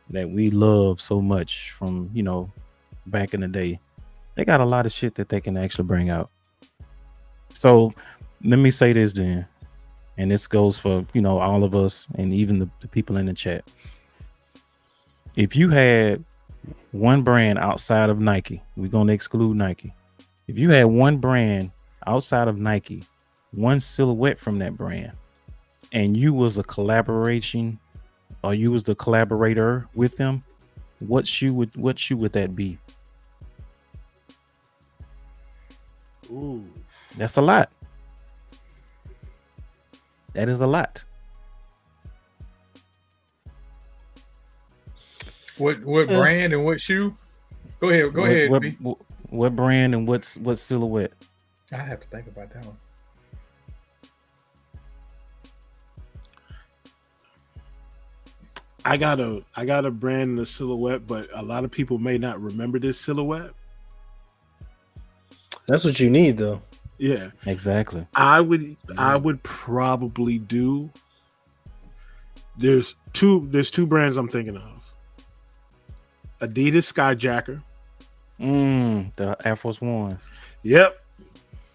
that we love so much from back in the day, they got a lot of shit that they can actually bring out. So let me say this then, and this goes for all of us and even the people in the chat. If you had one brand outside of Nike, we're gonna exclude Nike. If you had one brand outside of Nike, one silhouette from that brand, and you was a collaboration, or you was the collaborator with them, what shoe would that be? Ooh, that's a lot. That is a lot. What brand and what shoe? Go ahead. What brand and what silhouette? I have to think about that one. I got a brand and a silhouette, but a lot of people may not remember this silhouette. That's what you need, though. Yeah, exactly. I would probably do. There's two brands I'm thinking of. Adidas Skyjacker. The Air Force Ones. Yep.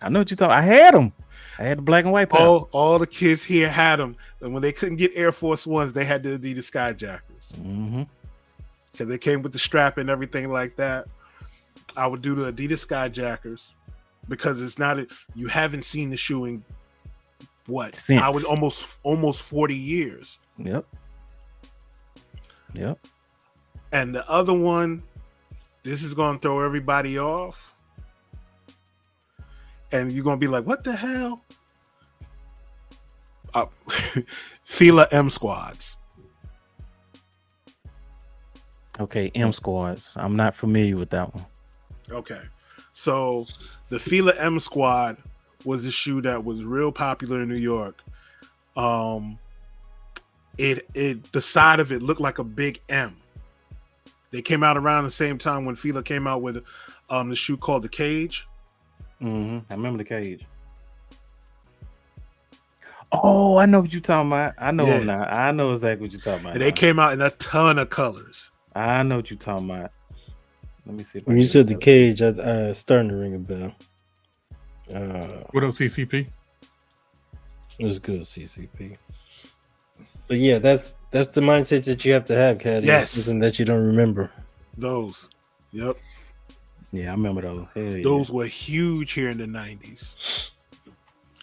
I know what you're talking. I had them. I had the black and white pair. All the kids here had them, and when they couldn't get Air Force Ones, they had the Adidas Skyjackers. Mm-hmm. Because they came with the strap and everything like that. I would do the Adidas Skyjackers because it's not you haven't seen the shoe in since. I would almost 40 years. Yep. And the other one, this is going to throw everybody off. And you're going to be like, what the hell? Fila M Squads. Okay, M Squads. I'm not familiar with that one. Okay. So the Fila M Squad was a shoe that was real popular in New York. The side of it looked like a big M. They came out around the same time when Fila came out with the shoe called the Cage. Mm-hmm. I remember the Cage. Oh, I know what you're talking about. I know them now. I know exactly what you're talking about. And they came out in a ton of colors. I know what you're talking about. Let me see. When you said the Cage, I starting to ring a bell. What else, CCP? It was good, CCP. But yeah, that's the mindset that you have to have, Caddy. Yes. Something that you don't remember. Those. Yep. Yeah, I remember those. Those were huge here in the 90s.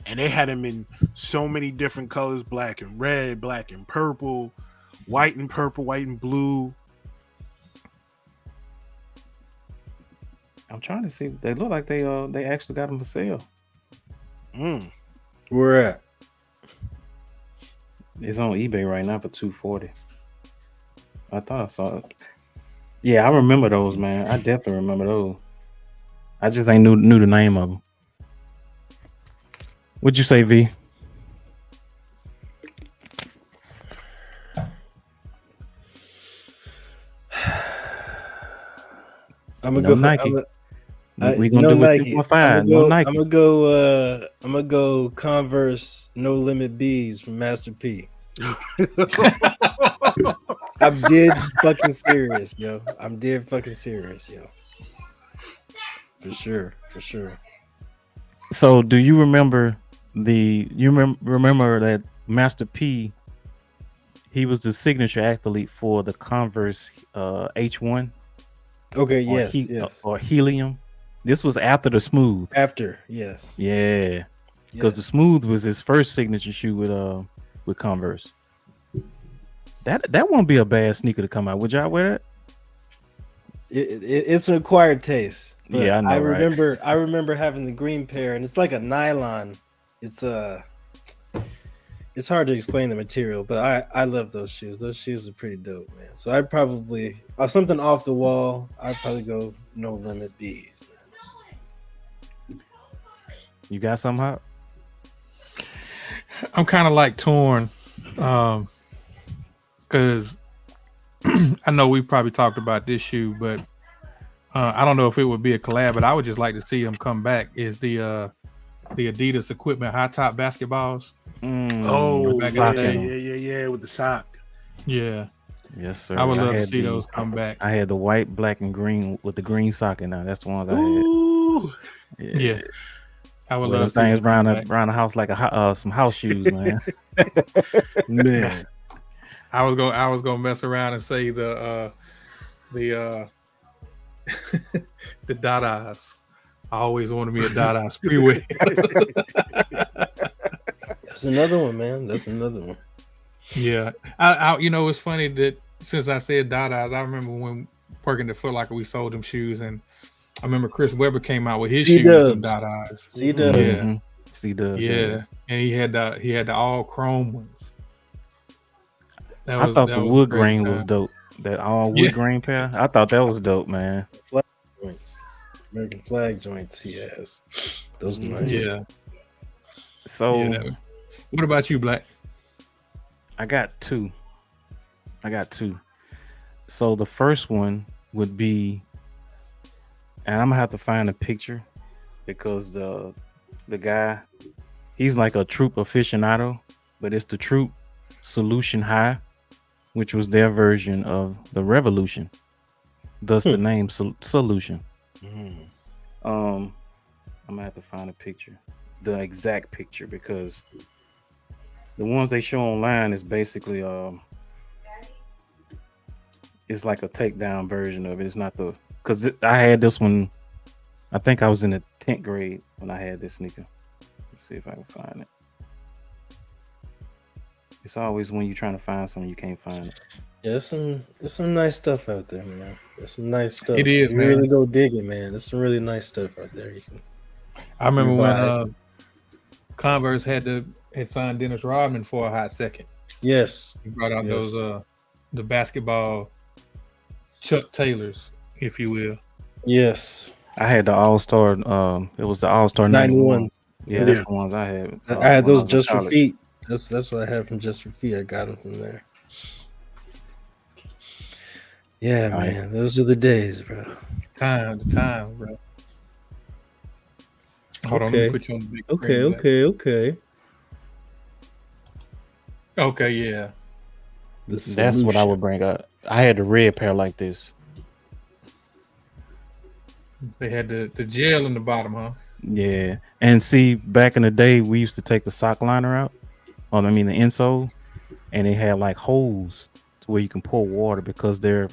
And they had them in so many different colors, black and red, black and purple, white and blue. I'm trying to see. They look like they actually got them for sale. Where at? It's on eBay right now for $240. I thought I saw it. Yeah, I remember those, man. I definitely remember those. I just ain't knew the name of them. What'd you say, V? I'm gonna go Nike. We gonna do Nike. 2.5. No Nike. I'm gonna go Converse No Limit B's from Master P. I'm dead fucking serious, yo. I'm dead fucking serious, yo. For sure. So, do you remember remember that Master P? He was the signature athlete for the Converse H1. Okay, yes. Or Helium. This was after the Smooth. After, yes. Yeah. Because the Smooth was his first signature shoe with Converse. That won't be a bad sneaker to come out. Would y'all wear it? It's an acquired taste. Yeah, I know. I remember having the green pair, and it's like a nylon. It's hard to explain the material, but I love those shoes. Those shoes are pretty dope, man. So I'd probably something off the wall. I'd probably go No Limit B's, man. You got some hot? I'm kind of like torn, because I know we probably talked about this shoe, but I don't know if it would be a collab. But I would just like to see him come back. Is the Adidas Equipment high top basketballs? Yeah, with the sock. Yeah. Yes, sir. I would love to see those come back. I had the white, black, and green with the green sock in there. That's the ones I had. Yeah. I would love things around the house like some house shoes, man. Man. I was gonna mess around and say the the Dadas. I always wanted me a Dadas freeway. That's another one, man. That's another one. Yeah, I it's funny that since I said Dadas, I remember when working at Foot Locker, we sold them shoes, and I remember Chris Webber came out with his shoes with Dadas. C-Dubs. Yeah, C-Dubs. Yeah, and he had the all chrome ones. I thought the wood grain was dope. That all wood grain pair. I thought that was dope, man. Flag joints, American flag joints. He has those are nice. Yeah. So, what about you, Black? I got two. So the first one would be, and I'm gonna have to find a picture because the guy, he's like a Troop aficionado, but it's the Troop Solution High, which was their version of the Revolution. Thus the name Solution. I'm gonna have to find a picture, the exact picture, because the ones they show online is basically it's like a takedown version of it. It's not because I had this one. I think I was in the 10th grade when I had this sneaker. Let's see if I can find it. It's always when you're trying to find something you can't find it. Yeah, there's some nice stuff out there, man. There's some nice stuff. It is, you man. Really go dig it, man. There's some really nice stuff out there. I remember when Converse had signed Dennis Rodman for a hot second. Yes, he brought out those the basketball Chuck Taylors, if you will. Yes, I had the All-Star. It was the All-Star 91s. Yeah, that's the ones I had. I had those just for feet. That's what I had from Just for Feet. I got them from there. Yeah, man, those are the days, bro. The time, bro. Hold on, let me put you on the big Okay. Okay, yeah. That's what I would bring up. I had the red pair like this. They had the gel in the bottom, huh? Yeah, and see, back in the day, we used to take the sock liner out. The insole, and they had like holes to where you can pour water because their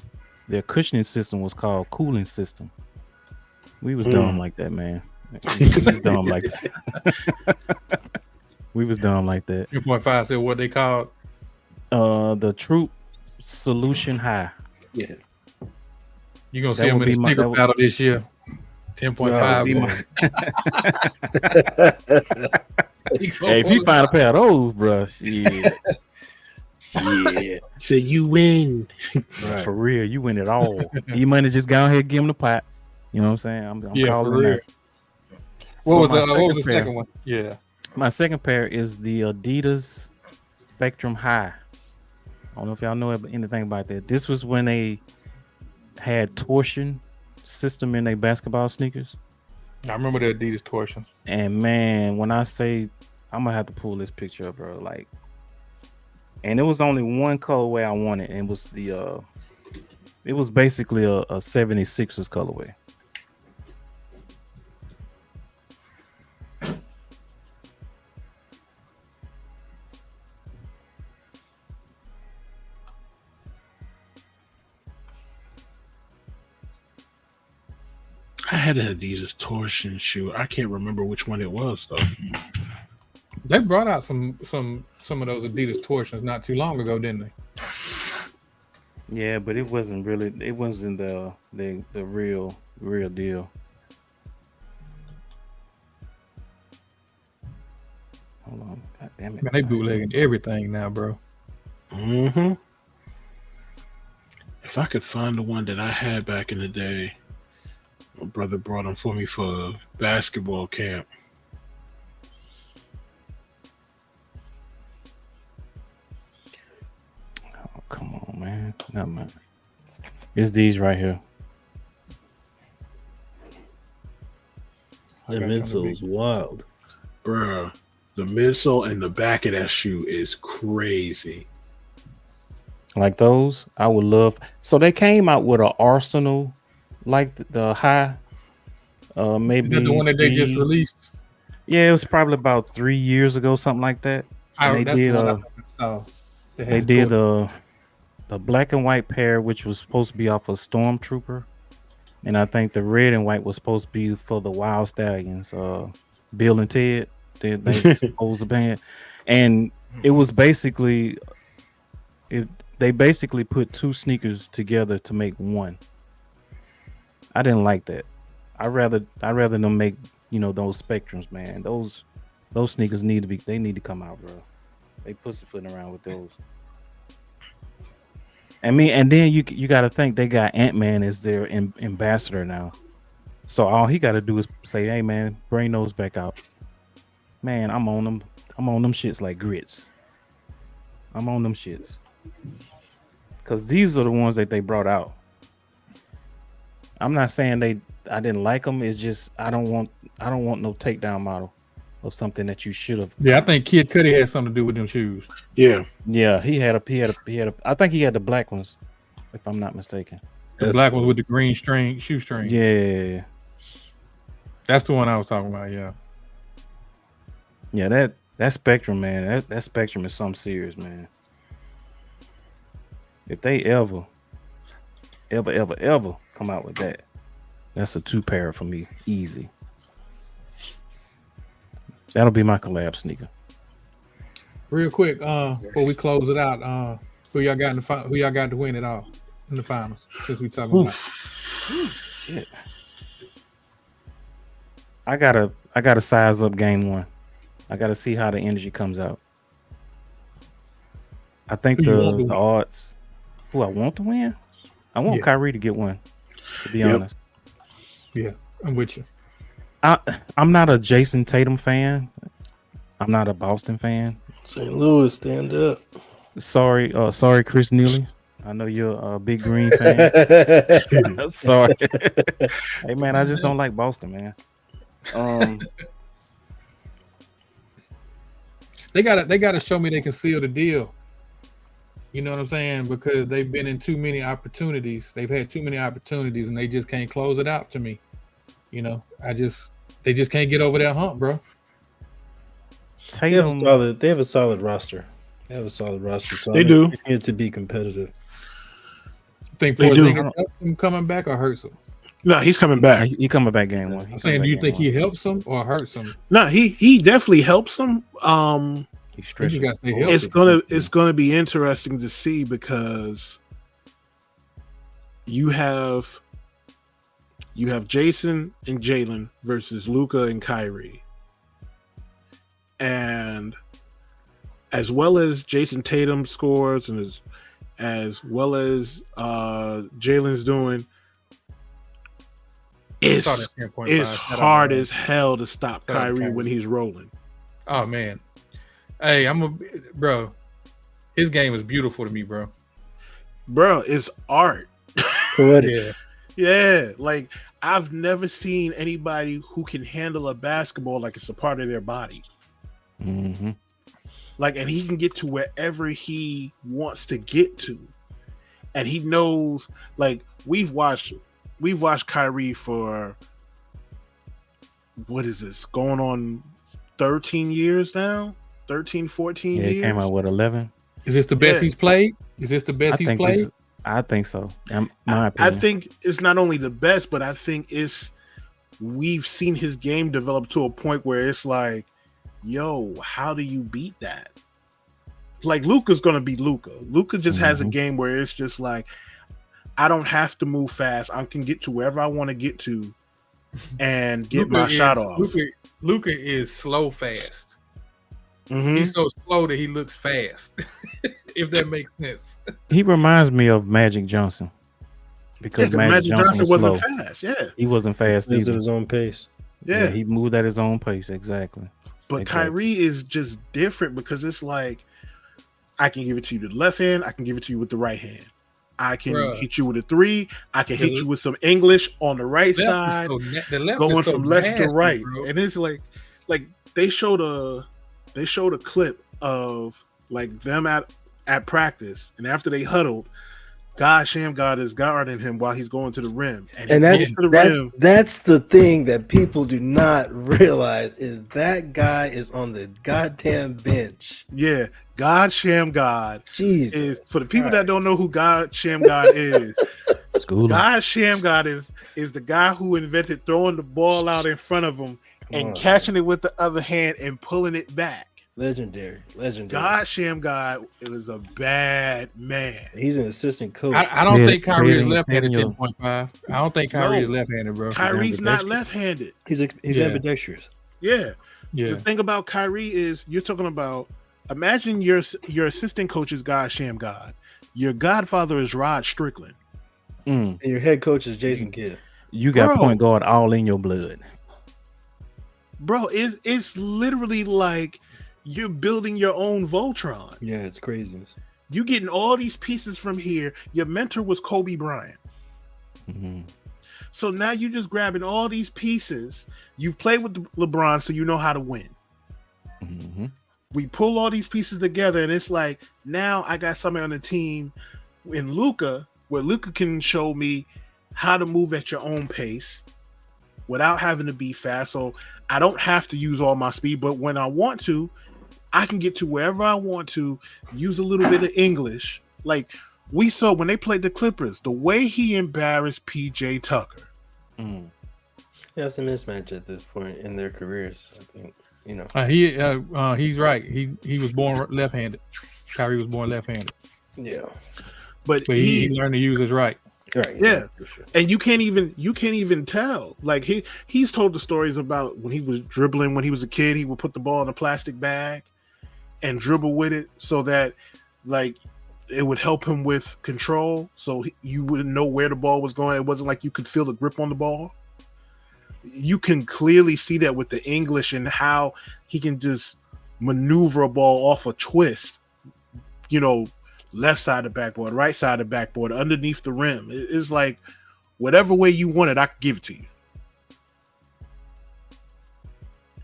cushioning system was called cooling system. We was dumb like that, man. We was dumb like that. We was dumb like that. 2.5 said what they called? The Troop Solution High. Yeah. You gonna see them in the sneaker battle this year? 10.5. Hey, if you find a pair of those, bro, shit. So you win. Right. For real, you win it all. You might have just gone ahead and give him the pot. You know what I'm saying? I'm calling for real. that. What was the second one? Yeah. My second pair is the Adidas Spectrum High. I don't know if y'all know anything about that. This was when they had torsion system in their basketball sneakers. I remember the Adidas torsion. And man, when I say, I'm gonna have to pull this picture up, bro. Like, and it was only one colorway I wanted, and it was the it was basically a 76ers colorway. I had an Adidas torsion shoe. I can't remember which one it was though. They brought out some of those Adidas torsions not too long ago, didn't they? Yeah, but it wasn't really. It wasn't the real deal. Hold on, God damn it! Man, they bootlegging everything now, bro. Mm-hmm. If I could find the one that I had back in the day, my brother brought them for me for basketball camp. Oh, come on, man. No, man. It's these right here. That midsole is wild. Bruh, the midsole and the back of that shoe is crazy. Like those, I would love. So they came out with an Arsenal, like the high. Maybe is that the one that they just released? Yeah, it was probably about 3 years ago, something like that. They did the black and white pair, which was supposed to be off of Stormtrooper, and I think the red and white was supposed to be for the Wild Stallions, Bill and Ted. They supposed to band, and it was basically they basically put two sneakers together to make one. I didn't like that. I'd rather them make, those Spectrums, man. Those sneakers need to come out, bro. They pussyfooting around with those. And then you got to think they got Ant-Man as their ambassador now. So all he got to do is say, "Hey, man, bring those back out." Man, I'm on them. I'm on them shits like grits. I'm on them shits. Cause these are the ones that they brought out. I'm not saying I didn't like them. It's just I don't want no takedown model of something that you should have. Yeah, I think Kid Cudi had something to do with them shoes. Yeah. He had a. I think he had the black ones, if I'm not mistaken. The black ones with the green shoe string. Yeah. That's the one I was talking about. Yeah. Yeah, that Spectrum, man. That Spectrum is something serious, man. If they ever come out with that, that's a 2 pair for me, easy. That'll be my collab sneaker. Real quick, before we close it out, who y'all got to win it all in the finals? Since we talking about. Shit. I gotta size up game 1. I gotta see how the energy comes out. I think the odds. Who I want to win? I want Kyrie to get one. To be honest. Yeah, I'm with you. I'm not a Jason Tatum fan. I'm not a Boston fan. St. Louis, stand up. Sorry, Chris Neely. I know you're a big Green fan. Sorry. Hey man, I just don't like Boston, man. They gotta show me they can seal the deal. You know what I'm saying? Because they've been in too many opportunities. They've had too many opportunities, and they just can't close it out to me. They just can't get over that hump, bro. They have a solid roster. So they do. They need to be competitive. Think Porzingis helps him coming back or hurts him? No, he's coming back. He coming back game 1. I'm saying, do you think he helps him or hurts him? No, he definitely helps him. It's gonna be interesting to see because you have You have Jason and Jalen versus Luka and Kyrie. And as well as Jason Tatum scores and as well as Jalen's doing, it's hard as hell to stop Kyrie when he's rolling. Oh man. Hey, bro. His game is beautiful to me, bro. Bro, it's art. Poetic. Yeah, like I've never seen anybody who can handle a basketball like it's a part of their body. Mm-hmm. Like, and he can get to wherever he wants to get to, and he knows. Like we've watched Kyrie for what is this going on 13 years now? 13, 14 years. It came out with 11. Is this the best he's played? Is this the best he's played? I think so. I think it's not only the best, but I think we've seen his game develop to a point where it's like, yo, how do you beat that? Like Luka's gonna be Luka. Luka just has a game where it's just like, I don't have to move fast. I can get to wherever I want to get to and get my shot off. Luka is slow fast. He's so slow that he looks fast. If that makes sense. He reminds me of Magic Johnson because Magic Johnson was slow. Fast. Yeah, he wasn't fast. He was at his own pace. Yeah, he moved at his own pace. Exactly. But Kyrie is just different because it's like, I can give it to you with the left hand. I can give it to you with the right hand. I can hit you with a three. I can hit you with some English on the right side, going from left to right. Bro. And it's like they showed a clip of like them at practice, and after they huddled, God is guarding him while he's going to the rim, and that's the thing that people do not realize is that guy is on the goddamn bench. Yeah, God. Jesus, for the people that don't know who God is, God is the guy who invented throwing the ball out in front of him and catching it with the other hand and pulling it back. Legendary. God is a bad man. He's an assistant coach. I don't think Kyrie is left-handed. 10.5. I don't think Kyrie is left-handed, bro. Kyrie's not left-handed. He's ambidextrous. Yeah. The thing about Kyrie is you're talking about. Imagine your assistant coach is God. Your godfather is Rod Strickland, and your head coach is Jason Kidd. You got point guard all in your blood, bro. It's literally like you're building your own Voltron. Yeah, it's crazy. You getting all these pieces from here. Your mentor was Kobe Bryant. So now you're just grabbing all these pieces. You've played with LeBron, so you know how to win. We pull all these pieces together, and it's like, now I got somebody on the team in Luka, where Luka can show me how to move at your own pace without having to be fast. So I don't have to use all my speed, but when I want to, I can get to wherever I want to, use a little bit of English. Like we saw when they played the Clippers, the way he embarrassed PJ Tucker. Yeah, it's a mismatch at this point in their careers, I think. You know, he's right. He was born left-handed. Kyrie was born left-handed. Yeah, but he learned to use his right. Right. Yeah, sure. And you can't even tell. Like he's told the stories about when he was dribbling when he was a kid. He would put the ball in a plastic bag and dribble with it so that like it would help him with control. So you wouldn't know where the ball was going. It wasn't like you could feel the grip on the ball. You can clearly see that with the English and how he can just maneuver a ball off a twist, left side of the backboard, right side of the backboard, underneath the rim. It's like whatever way you want it, I can give it to you.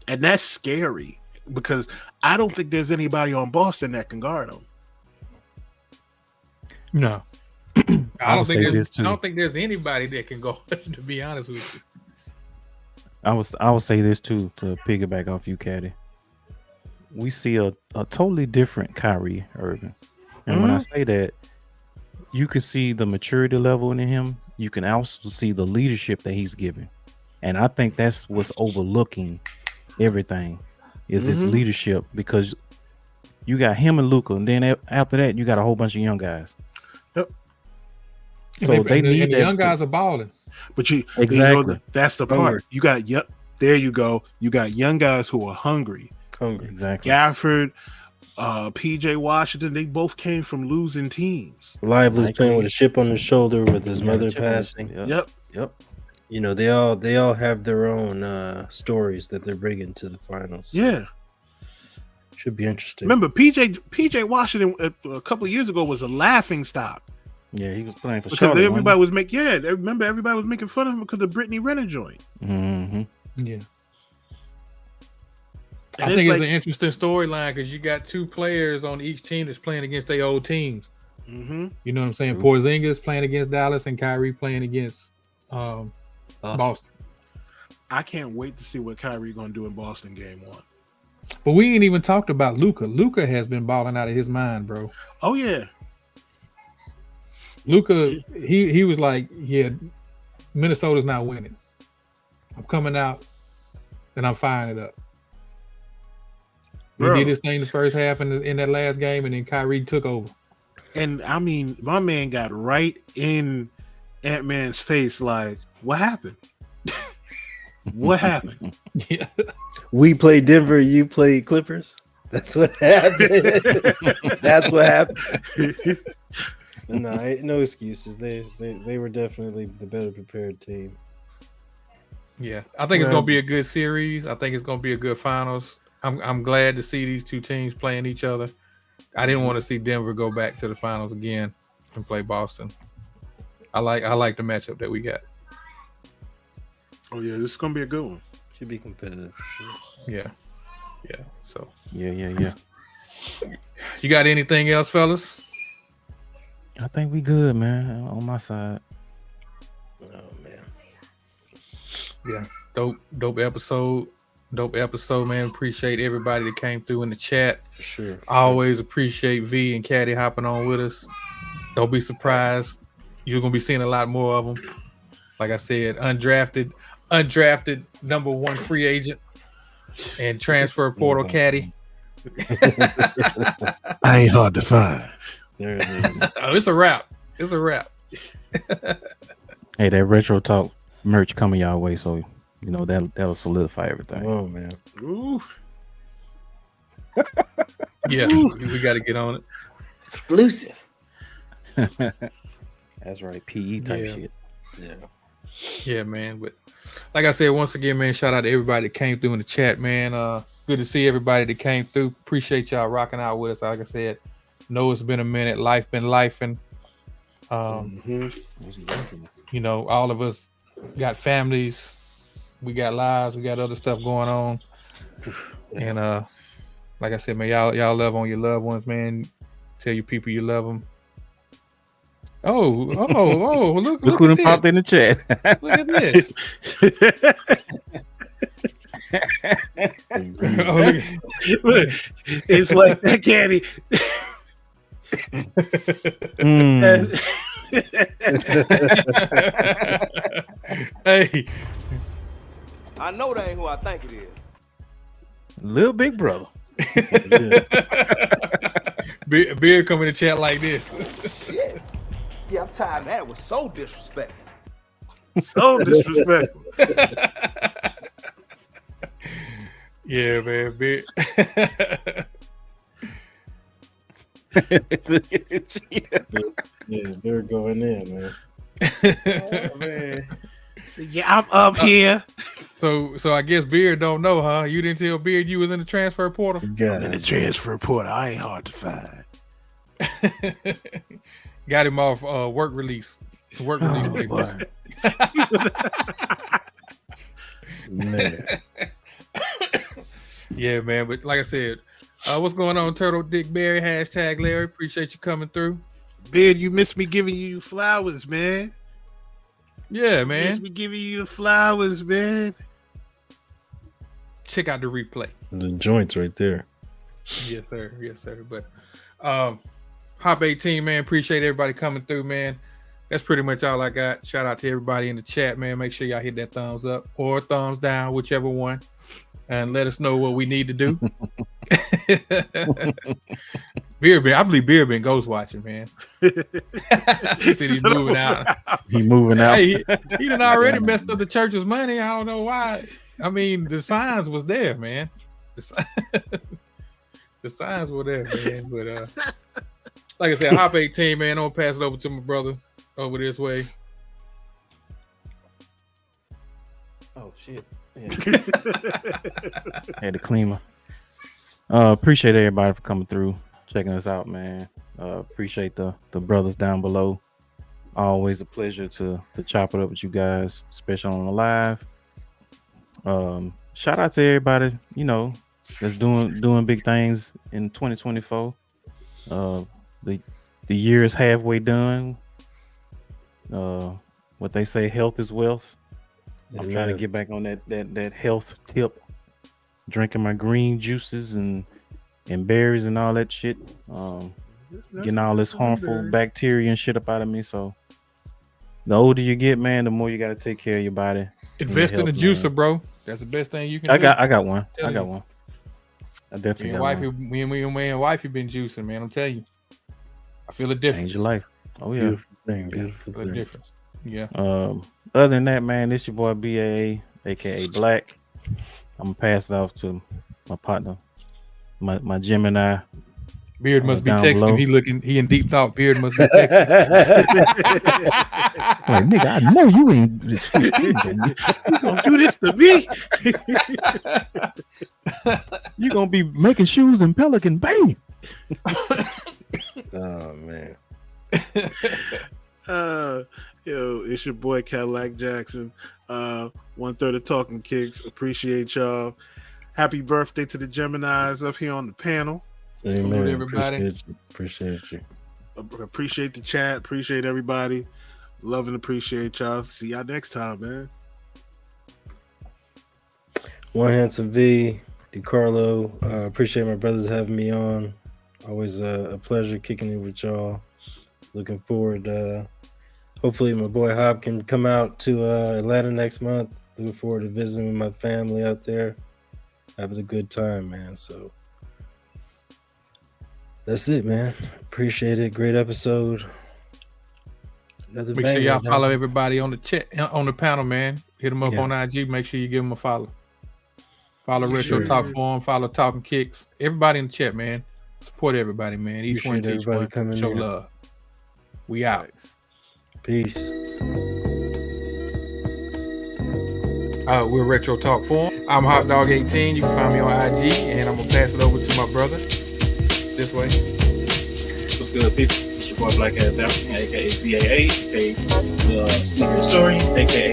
And that's scary because I don't think there's anybody on Boston that can guard him. No. I don't think there's anybody that can go, to be honest with you. I would say this too, to piggyback off you, Caddy. We see a totally different Kyrie Irving. And when I say that, you can see the maturity level in him. You can also see the leadership that he's giving. And I think that's what's overlooking everything is his leadership, because you got him and Luka, and then after that, you got a whole bunch of young guys. Yep. So they need that. The young guys are balling. But exactly that's the part. You got there you go. You got young guys who are hungry. Exactly. Gafford, PJ Washington, they both came from losing teams. Lively's playing with a chip on his shoulder with his mother passing. Yep. You know, they all have their own stories that they're bringing to the finals. Yeah. Should be interesting. Remember, PJ Washington a couple of years ago was a laughing stock. Yeah, he was playing for because Charlotte. Everybody was making. Yeah, remember everybody was making fun of him because of Brittany Renner joint. Mm-hmm. Yeah. And I think it's an interesting storyline because you got two players on each team that's playing against their old teams. Mm-hmm. You know what I'm saying? Porzingis playing against Dallas and Kyrie playing against Boston. I can't wait to see what Kyrie gonna do in Boston game 1. But we ain't even talked about Luka. Luka has been balling out of his mind, bro. Oh yeah. Luka, he was like, yeah, Minnesota's not winning. I'm coming out and I'm firing it up. He did his thing the first half in that last game, and then Kyrie took over. And I mean, my man got right in Ant-Man's face like, what happened? What happened? Yeah. We played Denver, you played Clippers. That's what happened. That's what happened. No excuses. They were definitely the better prepared team. Yeah, I think it's gonna be a good series. I think it's gonna be a good finals. I'm glad to see these two teams playing each other. I didn't want to see Denver go back to the finals again and play Boston. I like the matchup that we got. Oh yeah, this is gonna be a good one. Should be competitive for sure. Yeah. So yeah. You got anything else, fellas? I think we good, man. On my side. Oh man. Yeah. Dope episode. Man. Appreciate everybody that came through in the chat. For sure. I always appreciate V and Caddy hopping on with us. Don't be surprised. You're gonna be seeing a lot more of them. Like I said, undrafted number 1 free agent and transfer portal caddy. I ain't hard to find. There it is. Oh, it's a wrap. Hey, that Retro Talk merch coming y'all way, so you know that'll solidify everything. Oh man. Ooh. Yeah, we got to get on it. Exclusive. That's right, PE type shit. Yeah, man. But like I said, once again, man, shout out to everybody that came through in the chat, man. Good to see everybody that came through. Appreciate y'all rocking out with us. Like I said, know it's been a minute. Life been lifing. You know, all of us got families. We got lives. We got other stuff going on. And like I said, man, y'all love on your loved ones, man. Tell your people you love them. Oh, look who done popped in the chat. Look at this. Look, it's like that caddy. Hey, I know that ain't who I think it is. Little big brother. Beard come in the chat like this. Yeah, I'm tired of that. It was so disrespectful. So disrespectful. Yeah, man. Beard. Yeah, they're going in, man. Oh, man. Yeah, I'm up here. So I guess Beard don't know, huh? You didn't tell Beard you was in the transfer portal? I'm in the transfer portal. I ain't hard to find. Got him off work release. Work release papers. Man. Yeah, man. But like I said, what's going on, Turtle Dick Berry? # Larry. Appreciate you coming through. Beard, you missed me giving you flowers, man. Yeah, man. Missed me giving you the flowers, man. Check out the replay. The joints right there. Yes, sir. But Hop 18, man. Appreciate everybody coming through, man. That's pretty much all I got. Shout out to everybody in the chat, man. Make sure y'all hit that thumbs up or thumbs down, whichever one, and let us know what we need to do. I believe Beard been ghost watching, man. He said he's moving out. He moving out. Hey, he done already messed up the church's money. I don't know why. I mean, the signs was there, man. The signs were there, man. But like I said, Hop 18, man. I'm gonna pass it over to my brother over this way. Oh shit. Yeah. Had to clean my. Appreciate everybody for coming through, checking us out, man. Appreciate the brothers down below. Always a pleasure to chop it up with you guys, especially on the live. Shout out to everybody, you know, that's doing big things in 2024. The year is halfway done. What they say, health is wealth. I'm trying to get back on that health tip. Drinking my green juices and berries and all that shit. Getting all this harmful bacteria and shit up out of me. So the older you get, man, the more you got to take care of your body. Invest in a juicer, bro. That's the best thing you can do. I got one. I definitely got one. Me and wifey been juicing, man. I'm telling you. I feel a difference. Change your life. Oh yeah. Beautiful thing. A difference. Yeah. Other than that, man, this your boy BAA, aka Black. I'm gonna pass it off to my partner, my Gemini. Beard must be texting. Below. He in deep thought. Beard must be texting. Like, nigga, I know you ain't You gonna do this to me? You gonna be making shoes in Pelican Bay. Oh man. Yo, it's your boy Cadillac Jackson. 1/3 of Talking Kicks. Appreciate y'all. Happy birthday to the Geminis up here on the panel. Amen. Salute everybody. Appreciate you. Appreciate the chat. Appreciate everybody. Love and appreciate y'all. See y'all next time, man. One Handsome V, DeCarlo. Appreciate my brothers having me on. Always a pleasure kicking it with y'all. Looking forward. Hopefully my boy Hop can come out to Atlanta next month. Looking forward to visiting with my family out there. Having a good time, man. So that's it, man. Appreciate it. Great episode. Make sure y'all follow everybody on the chat, on the panel, man. Hit them up on IG. Make sure you give them a follow. Follow Retro Talk Forum. Follow Talking Kicks. Everybody in the chat, man. Support everybody, man. Each one teach one. Show love. We out. Peace. We're Retro Talk Forum. I'm Hot Dog 18. You can find me on IG, and I'm gonna pass it over to my brother. This way. What's good, people? It's your boy Black Ass African, aka BAA, aka Sneaker Story, aka